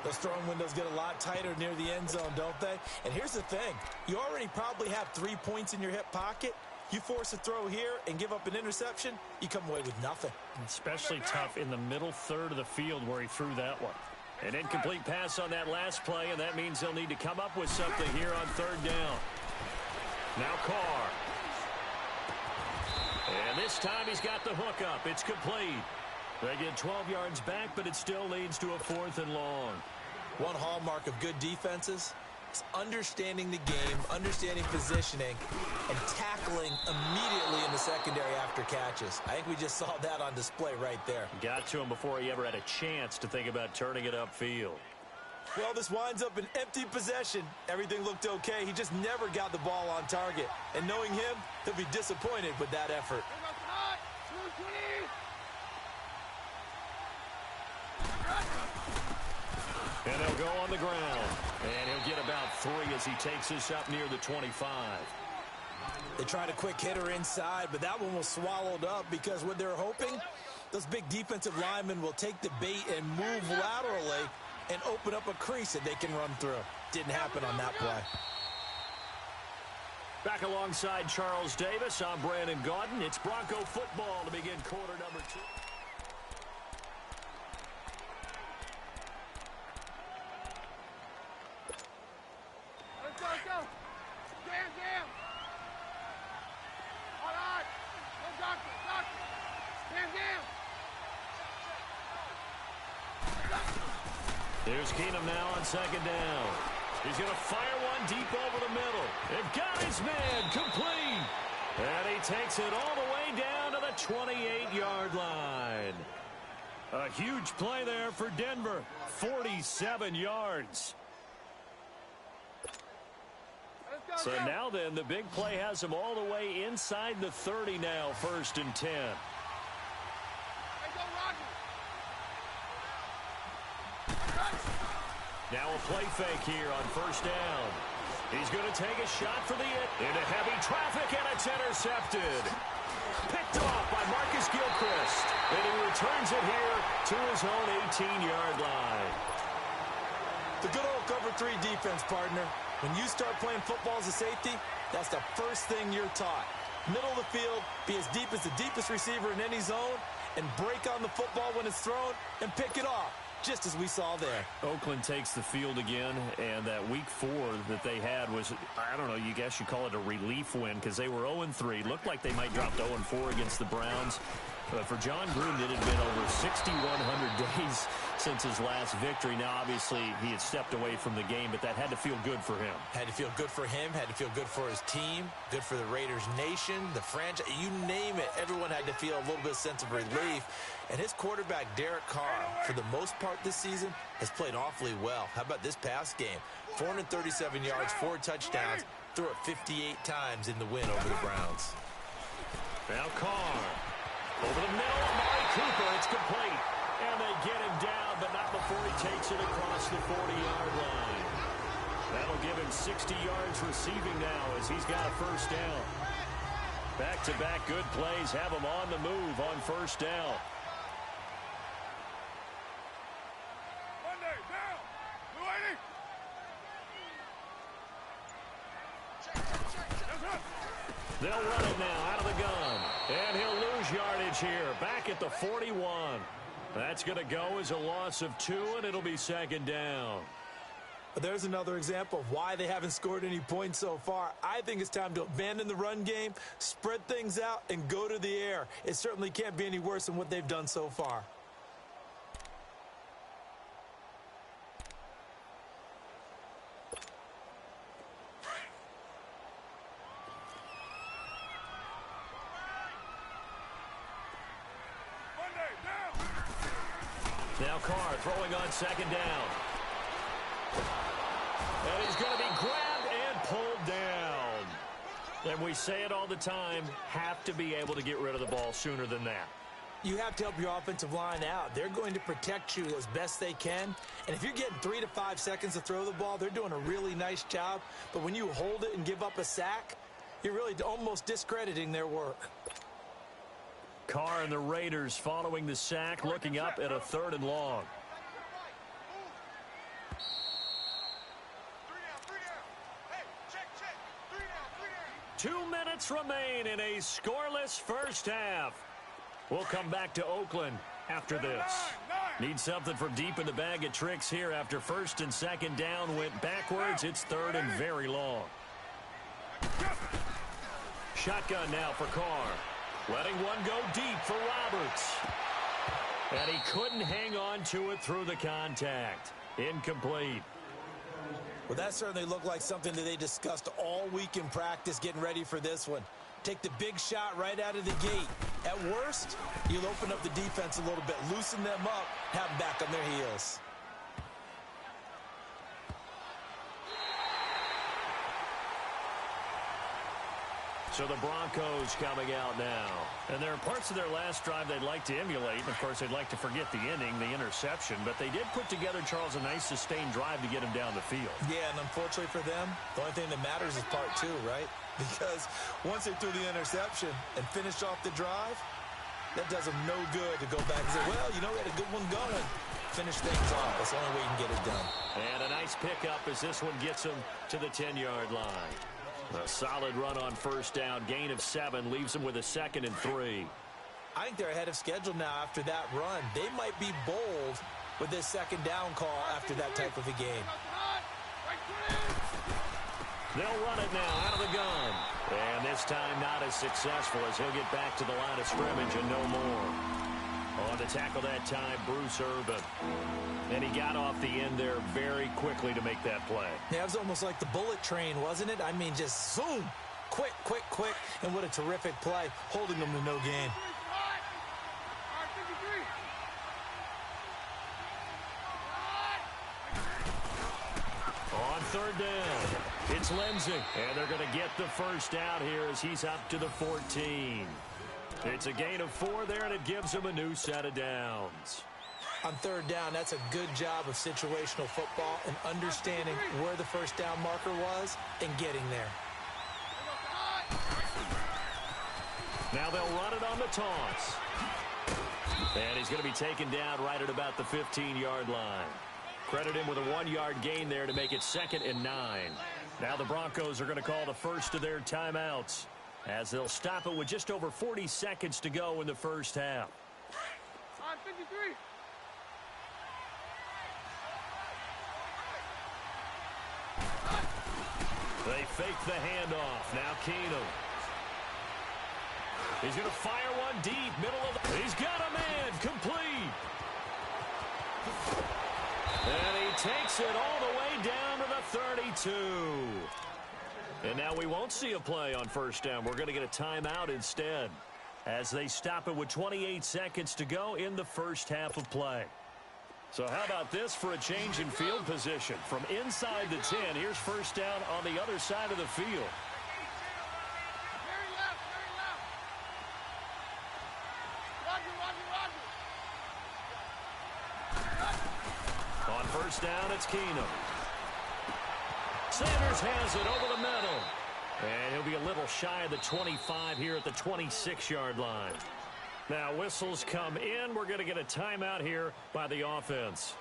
Those throwing windows get a lot tighter near the end zone, don't they? And here's the thing. You already probably have 3 points in your hip pocket. You force a throw here and give up an interception, you come away with nothing. Especially tough in the middle third of the field where he threw that one. An incomplete pass on that last play, and that means they'll need to come up with something here on 3rd down. Now Carr. And this time he's got the hook up. It's complete. They get 12 yards back, but it still leads to a 4th and long. One hallmark of good defenses, backs understanding the game, understanding positioning, and tackling immediately in the secondary after catches. I think we just saw that on display right there. Got to him before he ever had a chance to think about turning it upfield. Well, this winds up an empty possession. Everything looked okay. He just never got the ball on target. And knowing him, he'll be disappointed with that effort. And they'll go on the ground. And he'll get about 3 as he takes this up near the 25. They tried a quick hitter inside, but that one was swallowed up because what they're hoping, those big defensive linemen will take the bait and move laterally and open up a crease that they can run through. Didn't happen on that play. Back alongside Charles Davis, I'm Brandon Gaudin. It's Bronco football to begin quarter number 2. Let's go. Jam. All right. Go doctor. Jam. There's Keenum now on second down. He's going to fire one deep over the middle. They've got his man complete. And he takes it all the way down to the 28-yard line. A huge play there for Denver. 47 yards. So now then, the big play has him all the way inside the 30 now, 1st and 10. Now a play fake here on 1st down. He's going to take a shot for the into heavy traffic, and it's intercepted. Picked off by Marcus Gilchrist. And he returns it here to his own 18-yard line. The good old cover 3 defense, partner. When you start playing football as a safety, that's the first thing you're taught. Middle of the field, be as deep as the deepest receiver in any zone, and break on the football when it's thrown and pick it off, just as we saw there. Oakland takes the field again, and that week 4 that they had was, I don't know, you guess you call it a relief win because they were 0-3. Looked like they might drop to 0-4 against the Browns. But for John Gruden, it had been over 6,100 days since his last victory. Now, obviously, he had stepped away from the game, but that had to feel good for him. Had to feel good for him, had to feel good for his team, good for the Raiders nation, the franchise, you name it. Everyone had to feel a little bit of sense of relief. And his quarterback, Derek Carr, for the most part this season, has played awfully well. How about this past game? 437 yards, 4 touchdowns, threw it 58 times in the win over the Browns. Now Carr. Over the middle, Amari Cooper, it's complete. And they get him down, but not before he takes it across the 40-yard line. That'll give him 60 yards receiving now as he's got a 1st down. Back-to-back good plays have him on the move on 1st down. Monday, down. They'll run it now out of the gun. And he'll lose yardage here. Back at the 41. That's going to go as a loss of 2, and it'll be 2nd down. There's another example of why they haven't scored any points so far. I think it's time to abandon the run game, spread things out, and go to the air. It certainly can't be any worse than what they've done so far. Now Carr throwing on 2nd down. And he's going to be grabbed and pulled down. And we say it all the time, have to be able to get rid of the ball sooner than that. You have to help your offensive line out. They're going to protect you as best they can. And if you're getting 3 to 5 seconds to throw the ball, they're doing a really nice job. But when you hold it and give up a sack, you're really almost discrediting their work. Carr and the Raiders following the sack, looking up at a 3rd and long. 2 minutes remain in a scoreless 1st half. We'll come back to Oakland after this. Need something from deep in the bag of tricks here after 1st and 2nd down went backwards. It's 3rd and very long. Shotgun now for Carr. Letting one go deep for Roberts. And he couldn't hang on to it through the contact. Incomplete. Well, that certainly looked like something that they discussed all week in practice getting ready for this one. Take the big shot right out of the gate. At worst, you'll open up the defense a little bit, loosen them up, have them back on their heels. So the Broncos coming out now. And there are parts of their last drive they'd like to emulate. And, of course, they'd like to forget the inning, the interception. But they did put together, Charles, a nice sustained drive to get him down the field. Yeah, and unfortunately for them, the only thing that matters is part two, right? Because once they threw the interception and finished off the drive, that does them no good to go back and say, well, you know, we had a good one going. Finish things off. That's the only way you can get it done. And a nice pickup as this one gets them to the 10-yard line. A solid run on first down. Gain of 7 leaves them with a 2nd and 3. I think they're ahead of schedule now after that run. They might be bold with this 2nd down call after that type of a game. They'll run it now out of the gun. And this time not as successful as he'll get back to the line of scrimmage and no more. On the tackle that time, Bruce Irvin. And he got off the end there very quickly to make that play. Yeah, it was almost like the bullet train, wasn't it? I mean, just zoom. Quick, quick, quick. And what a terrific play, holding them to no gain. On 3rd down, it's Lindsey. And they're going to get the first out here as he's up to the 14. It's a gain of 4 there, and it gives him a new set of downs. On 3rd down, that's a good job of situational football and understanding where the first down marker was and getting there. Now they'll run it on the toss. And he's going to be taken down right at about the 15-yard line. Credit him with a 1-yard gain there to make it 2nd and 9. Now the Broncos are going to call the first of their timeouts as they'll stop it with just over 40 seconds to go in the first half. On 53. They fake the handoff. Now Keenum. He's going to fire one deep, middle of the... He's got a man, complete. And he takes it all the way down to the 32. And now we won't see a play on first down. We're going to get a timeout instead as they stop it with 28 seconds to go in the first half of play. So how about this for a change in field position? From inside the 10, here's first down on the other side of the field. Very left, very left. Roger, Roger, Roger. On first down, it's Keenum. Sanders has it over the middle. And he'll be a little shy of the 25 here at the 26-yard line. Now whistles come in. We're going to get a timeout here by the offense,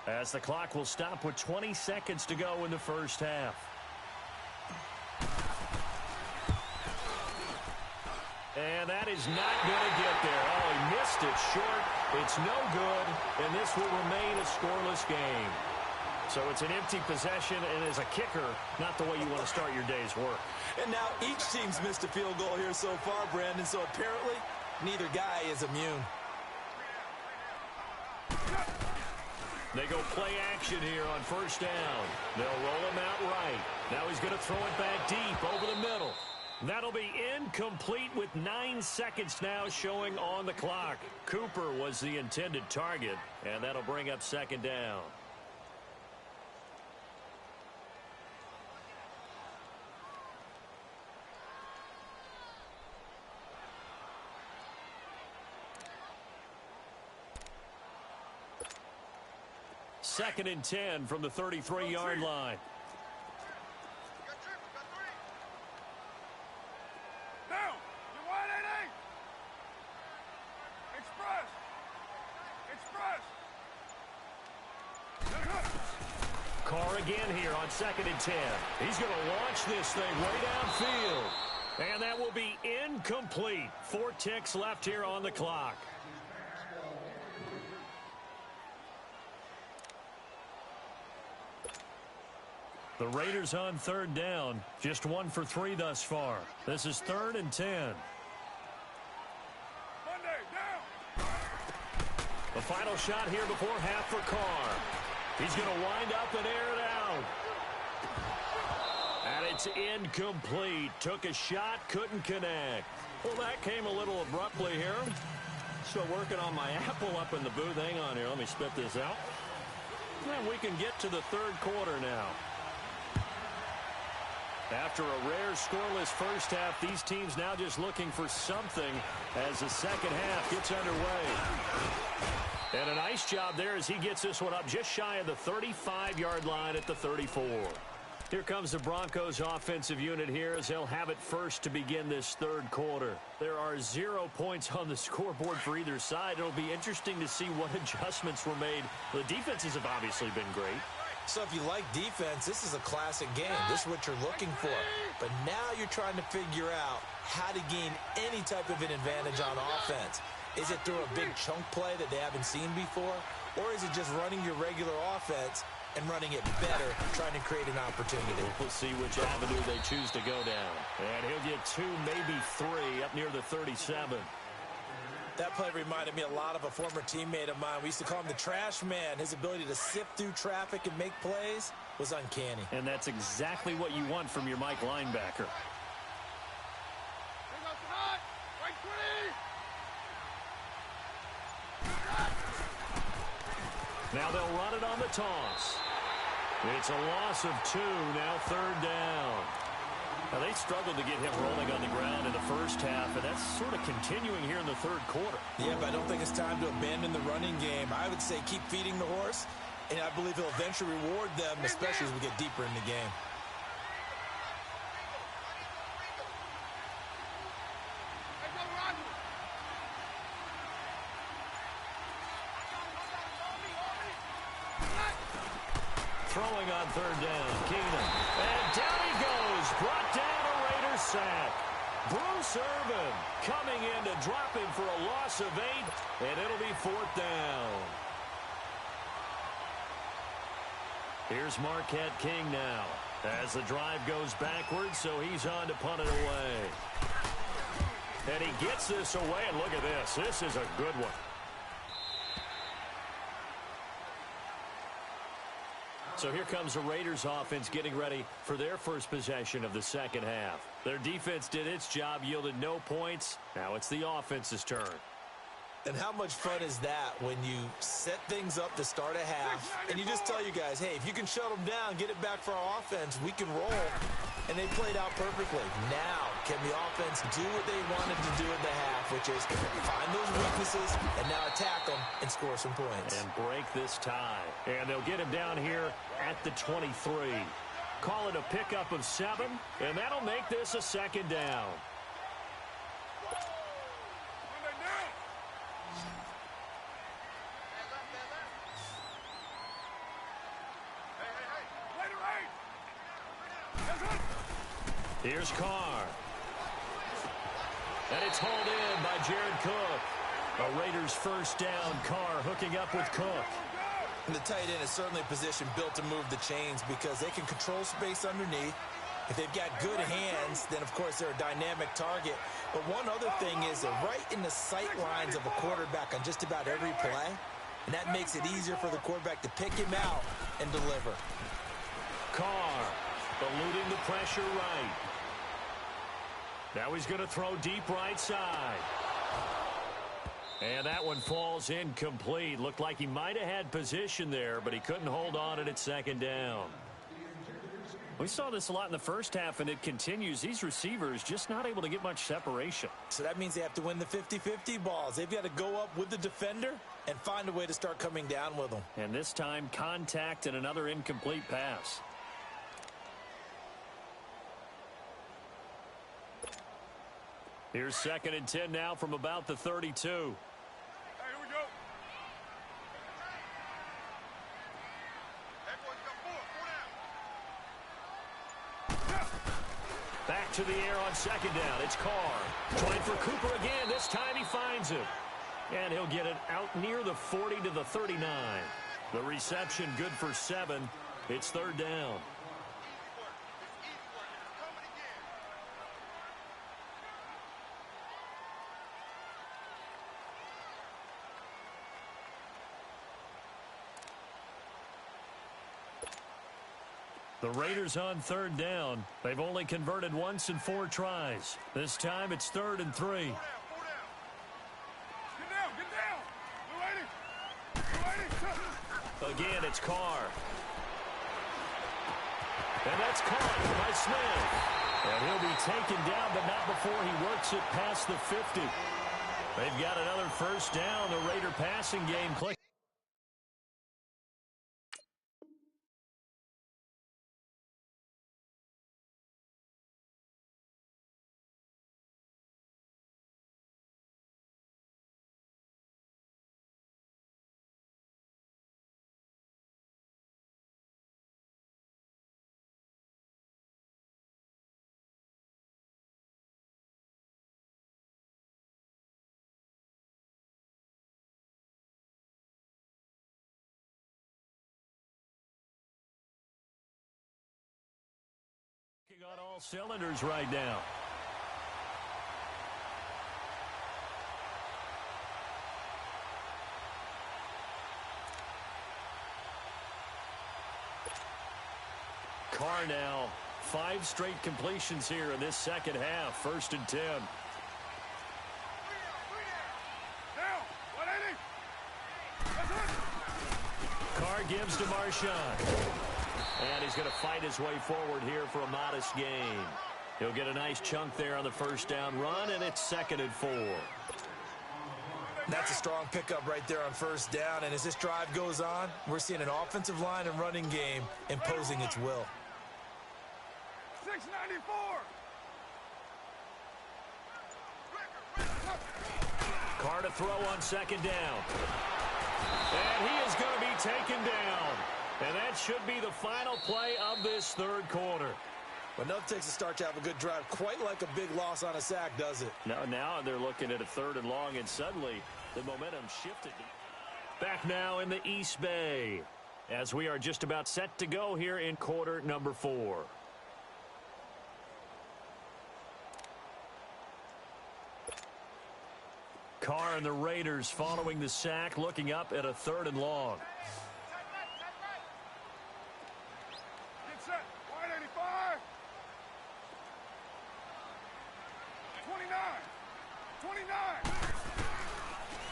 as the clock will stop with 20 seconds to go in the first half. And that is not going to get there. Oh, he missed it short. It's no good, and this will remain a scoreless game. So it's an empty possession, and as a kicker, not the way you want to start your day's work. And now each team's missed a field goal here so far, Brandon, so apparently neither guy is immune. They go play action here on first down. They'll roll him out right. Now he's going to throw it back deep over the middle. That'll be incomplete with 9 seconds now showing on the clock. Cooper was the intended target, and that'll bring up 2nd down. Second and 10 from the 33-yard line. Now, you want anything? Express. Express. Carr again here on 2nd and 10. He's going to launch this thing way downfield. And that will be incomplete. 4 ticks left here on the clock. The Raiders on 3rd down. Just 1 for 3 thus far. This is 3rd and 10. Monday, down. The final shot here before half for Carr. He's going to wind up and air it out. And it's incomplete. Took a shot, couldn't connect. Well, that came a little abruptly here. So working on my apple up in the booth. Hang on here. Let me spit this out. And we can get to the third quarter now. After a rare scoreless first half, these teams now just looking for something as the second half gets underway. And a nice job there as he gets this one up just shy of the 35-yard line at the 34. Here comes the Broncos offensive unit here as they'll have it first to begin this third quarter. There are 0 points on the scoreboard for either side. It'll be interesting to see what adjustments were made. The defenses have obviously been great. So if you like defense, this is a classic game. This is what you're looking for. But now you're trying to figure out how to gain any type of an advantage on offense. Is it through a big chunk play that they haven't seen before? Or is it just running your regular offense and running it better, trying to create an opportunity? We'll see which avenue they choose to go down. And he'll get 2, maybe 3 up near the 37. That play reminded me a lot of a former teammate of mine. We used to call him the trash man. His ability to sift through traffic and make plays was uncanny. And that's exactly what you want from your Mike linebacker. Now they'll run it on the toss. It's a loss of 2, now third down. Now they struggled to get him rolling on the ground in the first half, and that's sort of continuing here in the third quarter. Yeah, but I don't think it's time to abandon the running game. I would say keep feeding the horse, and I believe he'll eventually reward them, especially as we get deeper in the game. Throwing on third down, Keenum. And down he goes, brought down a Raiders sack. Bruce Irvin coming in to drop him for a loss of 8, and it'll be 4th down. Here's Marquette King now as the drive goes backwards, so he's on to punt it away. And he gets this away, and look at this. This is a good one. So here comes the Raiders offense getting ready for their first possession of the second half. Their defense did its job, yielded no points. Now it's the offense's turn. And how much fun is that when you set things up to start a half, and you just tell you guys, hey, if you can shut them down, get it back for our offense, we can roll. And they played out perfectly. Now, can the offense do what they wanted to do in the half, which is find those weaknesses and now attack them and score some points. And break this tie. And they'll get him down here at the 23. Call it a pickup of 7, and that'll make this a second down. Here's Carr. And it's hauled in by Jared Cook. A Raiders first down. Carr hooking up with Cook. And the tight end is certainly a position built to move the chains because they can control space underneath. If they've got good hands, then, of course, they're a dynamic target. But one other thing is they're right in the sight lines of a quarterback on just about every play. And that makes it easier for the quarterback to pick him out and deliver. Carr eluding the pressure right. Now he's going to throw deep right side. And that one falls incomplete. Looked like he might have had position there, but he couldn't hold on at second down. We saw this a lot in the first half, and it continues. These receivers just not able to get much separation. So that means they have to win the 50-50 balls. They've got to go up with the defender and find a way to start coming down with them. And this time, contact and another incomplete pass. Here's 2nd and 10 now from about the 32. Hey, here we go. Hey, boys, got 4 down. Back to the air on 2nd down. It's Carr. Trying for Cooper again. This time he finds him. And he'll get it out near the 40 to the 39. The reception good for 7. It's 3rd down. The Raiders on third down. They've only converted once in 4 tries. This time it's 3rd and 3. Get down. Again, it's Carr. And that's caught by Smith. And he'll be taken down, but not before he works it past the 50. They've got another first down. The Raider passing game click. On all cylinders right now. Carr now, 5 straight completions here in this second half. 1st and 10. Carr gives to Marshawn. And he's going to fight his way forward here for a modest gain. He'll get a nice chunk there on the first down run, and it's 2nd and 4. That's a strong pickup right there on first down, and as this drive goes on, we're seeing an offensive line and running game imposing its will. 694. Carr to throw on 2nd down. And he is going to be taken down. And that should be the final play of this 3rd quarter. But enough takes a start to have a good drive. Quite like a big loss on a sack, does it? Now they're looking at a 3rd and long, and suddenly the momentum shifted. Back now in the East Bay as we are just about set to go here in quarter number 4. Carr and the Raiders following the sack, looking up at a 3rd and long.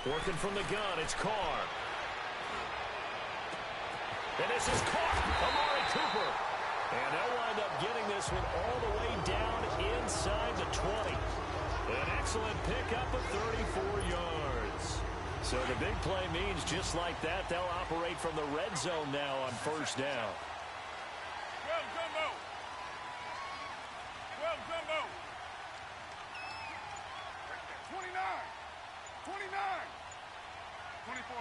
Working from the gun, it's Carr. And this is caught. Amari Cooper. And they'll wind up getting this one all the way down inside the 20. An excellent pickup of 34 yards. So the big play means just like that, they'll operate from the red zone now on first down. Well, Jumbo. 29. 24.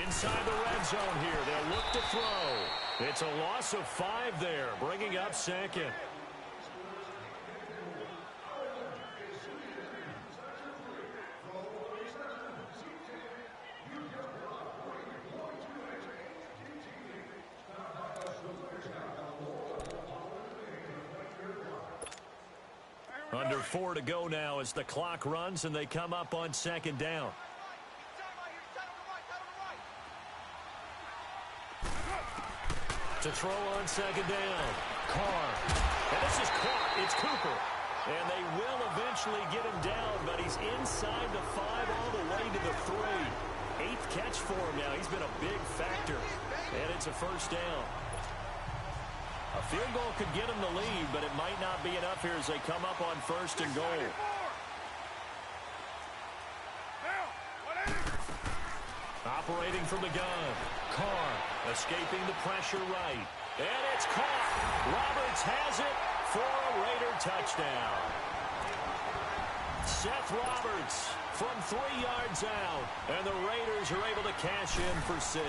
Inside the red zone here, they'll look to throw. It's a loss of 5 there, bringing up 2nd. Under 4 to go now as the clock runs and they come up on 2nd down. To throw on 2nd down. Carr. And this is caught. It's Cooper. And they will eventually get him down, but he's inside the 5 all the way to the 3. 8th catch for him now. He's been a big factor. And it's a first down. A field goal could get him the lead, but it might not be enough here as they come up on 1st and goal. Operating from the gun. Carr escaping the pressure right. And it's caught. Roberts has it for a Raider touchdown. Seth Roberts from 3 yards out. And the Raiders are able to cash in for 6.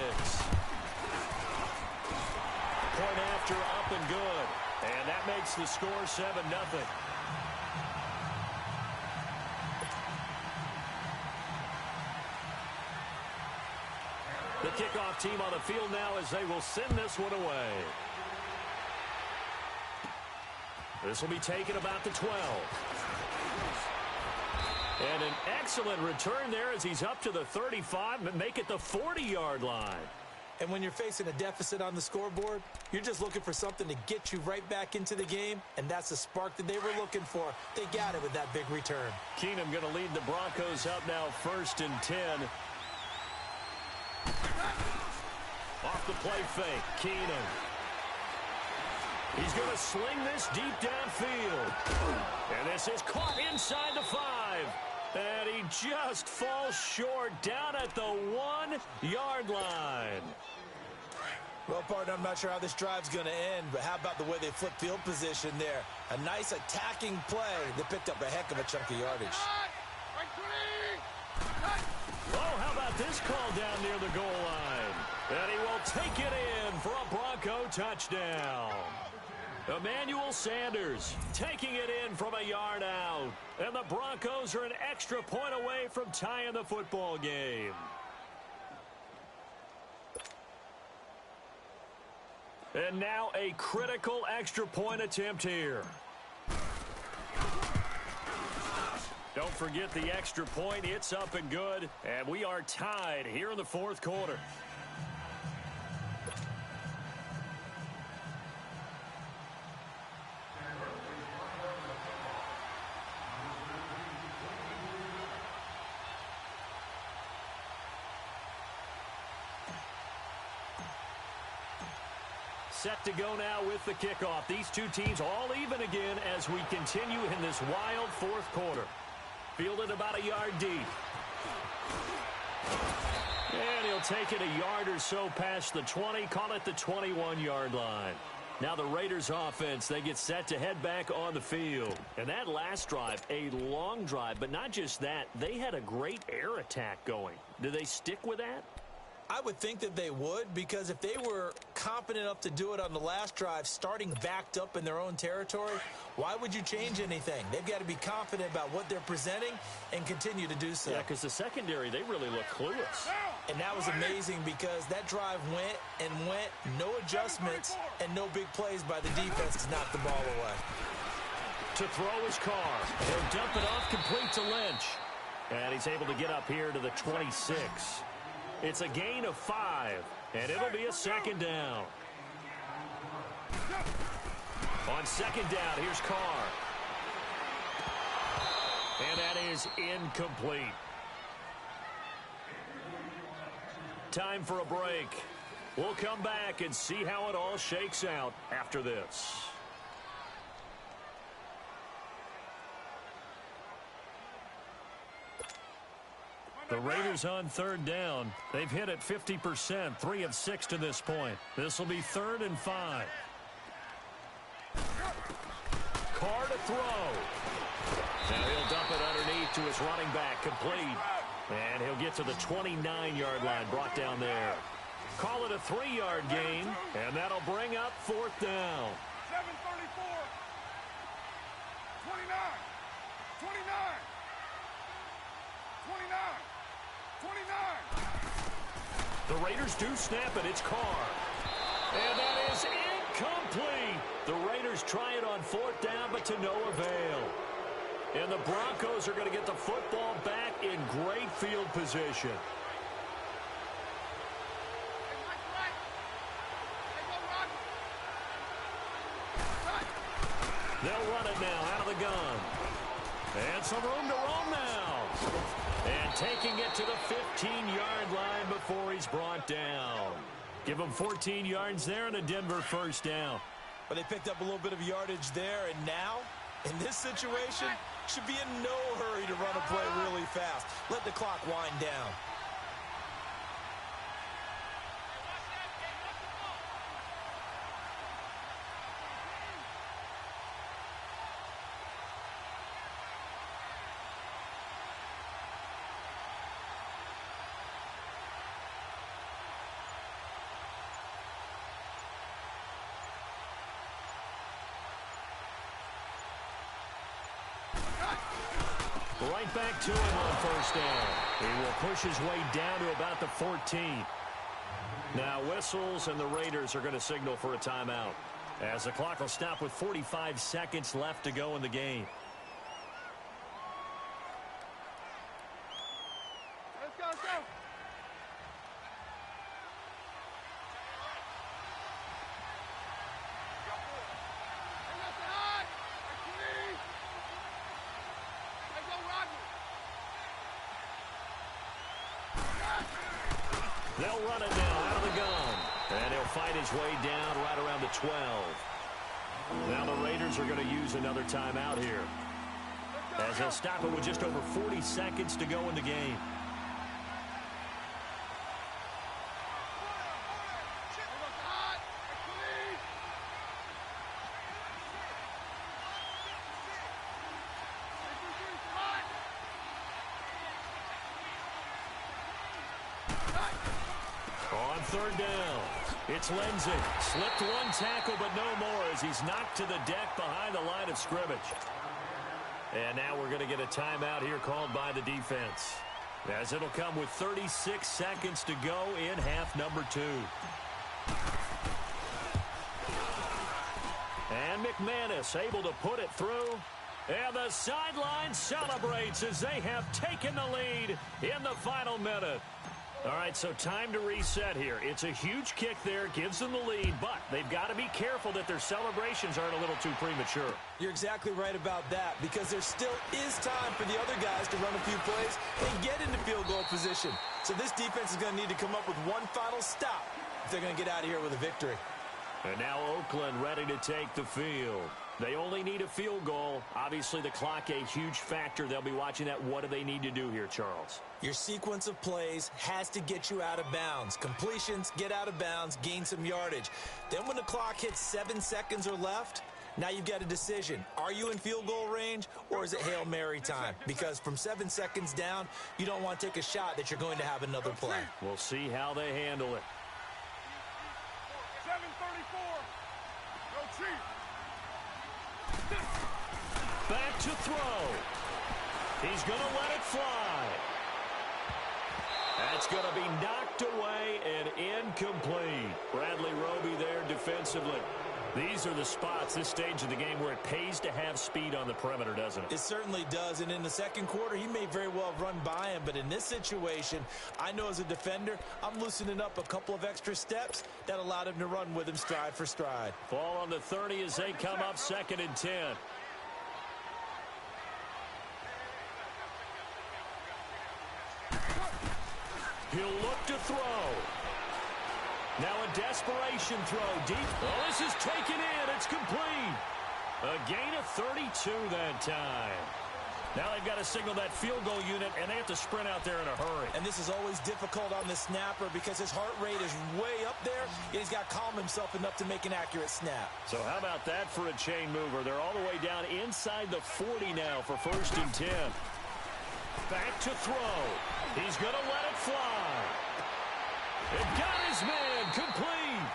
Point after up and good. And that makes the score 7-0. The kickoff team on the field now as they will send this one away. This will be taken about the 12. And an excellent return there as he's up to the 35 and make it the 40-yard line. And when you're facing a deficit on the scoreboard, you're just looking for something to get you right back into the game, and that's the spark that they were looking for. They got it with that big return. Keenum going to lead the Broncos up now 1st and 10. Off the play fake, Keenum. He's going to sling this deep downfield. And this is caught inside the 5. And he just falls short down at the 1-yard line. Well, partner, I'm not sure how this drive's going to end, but how about the way they flip field position there? A nice attacking play that picked up a heck of a chunk of yardage. Oh, how about this call down near the goal line? And he will take it in for a Bronco touchdown. Emmanuel Sanders taking it in from a yard out. And the Broncos are an extra point away from tying the football game. And now a critical extra point attempt here. Don't forget the extra point. It's up and good. And we are tied here in the 4th quarter. Set to go now with the kickoff. These two teams all even again as we continue in this wild 4th quarter. Fielded about a yard deep. And he'll take it a yard or so past the 20, call it the 21-yard line. Now the Raiders offense, they get set to head back on the field. And that last drive, a long drive, but not just that, they had a great air attack going. Do they stick with that? I would think that they would, because if they were confident enough to do it on the last drive, starting backed up in their own territory, why would you change anything? They've got to be confident about what they're presenting and continue to do so. Yeah, because the secondary, they really look clueless. And that was amazing because that drive went and went, no adjustments, and no big plays by the defense to knock the ball away. To throw his car. He'll dump it off complete to Lynch. And he's able to get up here to the 26. It's a gain of 5, and it'll be a 2nd down. On 2nd down, here's Carr. And that is incomplete. Time for a break. We'll come back and see how it all shakes out after this. The Raiders on 3rd down. They've hit it 50%, 3 of 6 to this point. This will be 3rd and 5. Carr to throw. Now he'll dump it underneath to his running back, complete. And he'll get to the 29-yard line, brought down there. Call it a 3-yard gain, and that'll bring up 4th down. 7:34. 29. 29. 29. 29. The Raiders do snap it. It's Carr. And that is incomplete. The Raiders try it on 4th down, but to no avail. And the Broncos are going to get the football back in great field position. They'll run it now out of the gun. And some room to roam now. And taking it to the 15-yard line before he's brought down. Give him 14 yards there and a Denver 1st down. But they picked up a little bit of yardage there, and now, in this situation, should be in no hurry to run a play really fast. Let the clock wind down. Right back to him on 1st down. He will push his way down to about the 14. Now whistles, and the Raiders are going to signal for a timeout, as the clock will stop with 45 seconds left to go in the game. Let's go, let's go. They'll run it now out of the gun. And he'll fight his way down right around the 12. Now the Raiders are going to use another timeout here, as they'll stop it with just over 40 seconds to go in the game. On third down, it's Lindsey. Slipped one tackle, but no more as he's knocked to the deck behind the line of scrimmage. And now we're going to get a timeout here called by the defense, as it'll come with 36 seconds to go in half number 2. And McManus able to put it through. And the sideline celebrates as they have taken the lead in the final minute. All right, so time to reset here. It's a huge kick there, gives them the lead, but they've got to be careful that their celebrations aren't a little too premature. You're exactly right about that, because there still is time for the other guys to run a few plays and get into field goal position. So this defense is going to need to come up with one final stop if they're going to get out of here with a victory. And now Oakland ready to take the field. They only need a field goal. Obviously, the clock a huge factor. They'll be watching that. What do they need to do here, Charles? Your sequence of plays has to get you out of bounds. Completions, get out of bounds, gain some yardage. Then when the clock hits 7 seconds or left, now you've got a decision. Are you in field goal range, or is it Hail Mary time? Because from 7 seconds down, you don't want to take a shot that you're going to have another play. We'll see how they handle it. 7:34. Go Chief. Back to throw. He's going to let it fly. That's going to be knocked away and incomplete. Bradley Roby there defensively. These are the spots, this stage of the game, where it pays to have speed on the perimeter, doesn't it? It certainly does, and in the second quarter, he may very well have run by him, but in this situation, I know as a defender, I'm loosening up a couple of extra steps that allowed him to run with him stride for stride. Ball on the 30 as they come up 2nd and 10. He'll look to throw. Now a desperation throw deep. Oh, this is taken in. It's complete. A gain of 32 that time. Now they've got to signal that field goal unit, and they have to sprint out there in a hurry. And this is always difficult on the snapper because his heart rate is way up there. He's got to calm himself enough to make an accurate snap. So how about that for a chain mover? They're all the way down inside the 40 now for 1st and 10. Back to throw. He's going to let it fly. It got his man complete.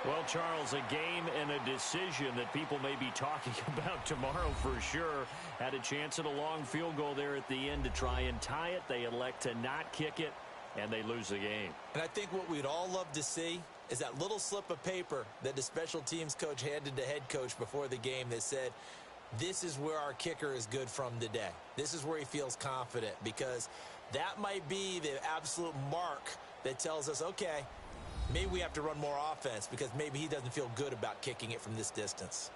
Well, Charles, a game and a decision that people may be talking about tomorrow for sure. Had a chance at a long field goal there at the end to try and tie it. They elect to not kick it, and they lose the game. And I think what we'd all love to see is that little slip of paper that the special teams coach handed the head coach before the game that said, this is where our kicker is good from today. This is where he feels confident, because that might be the absolute mark that tells us, okay, maybe we have to run more offense because maybe he doesn't feel good about kicking it from this distance.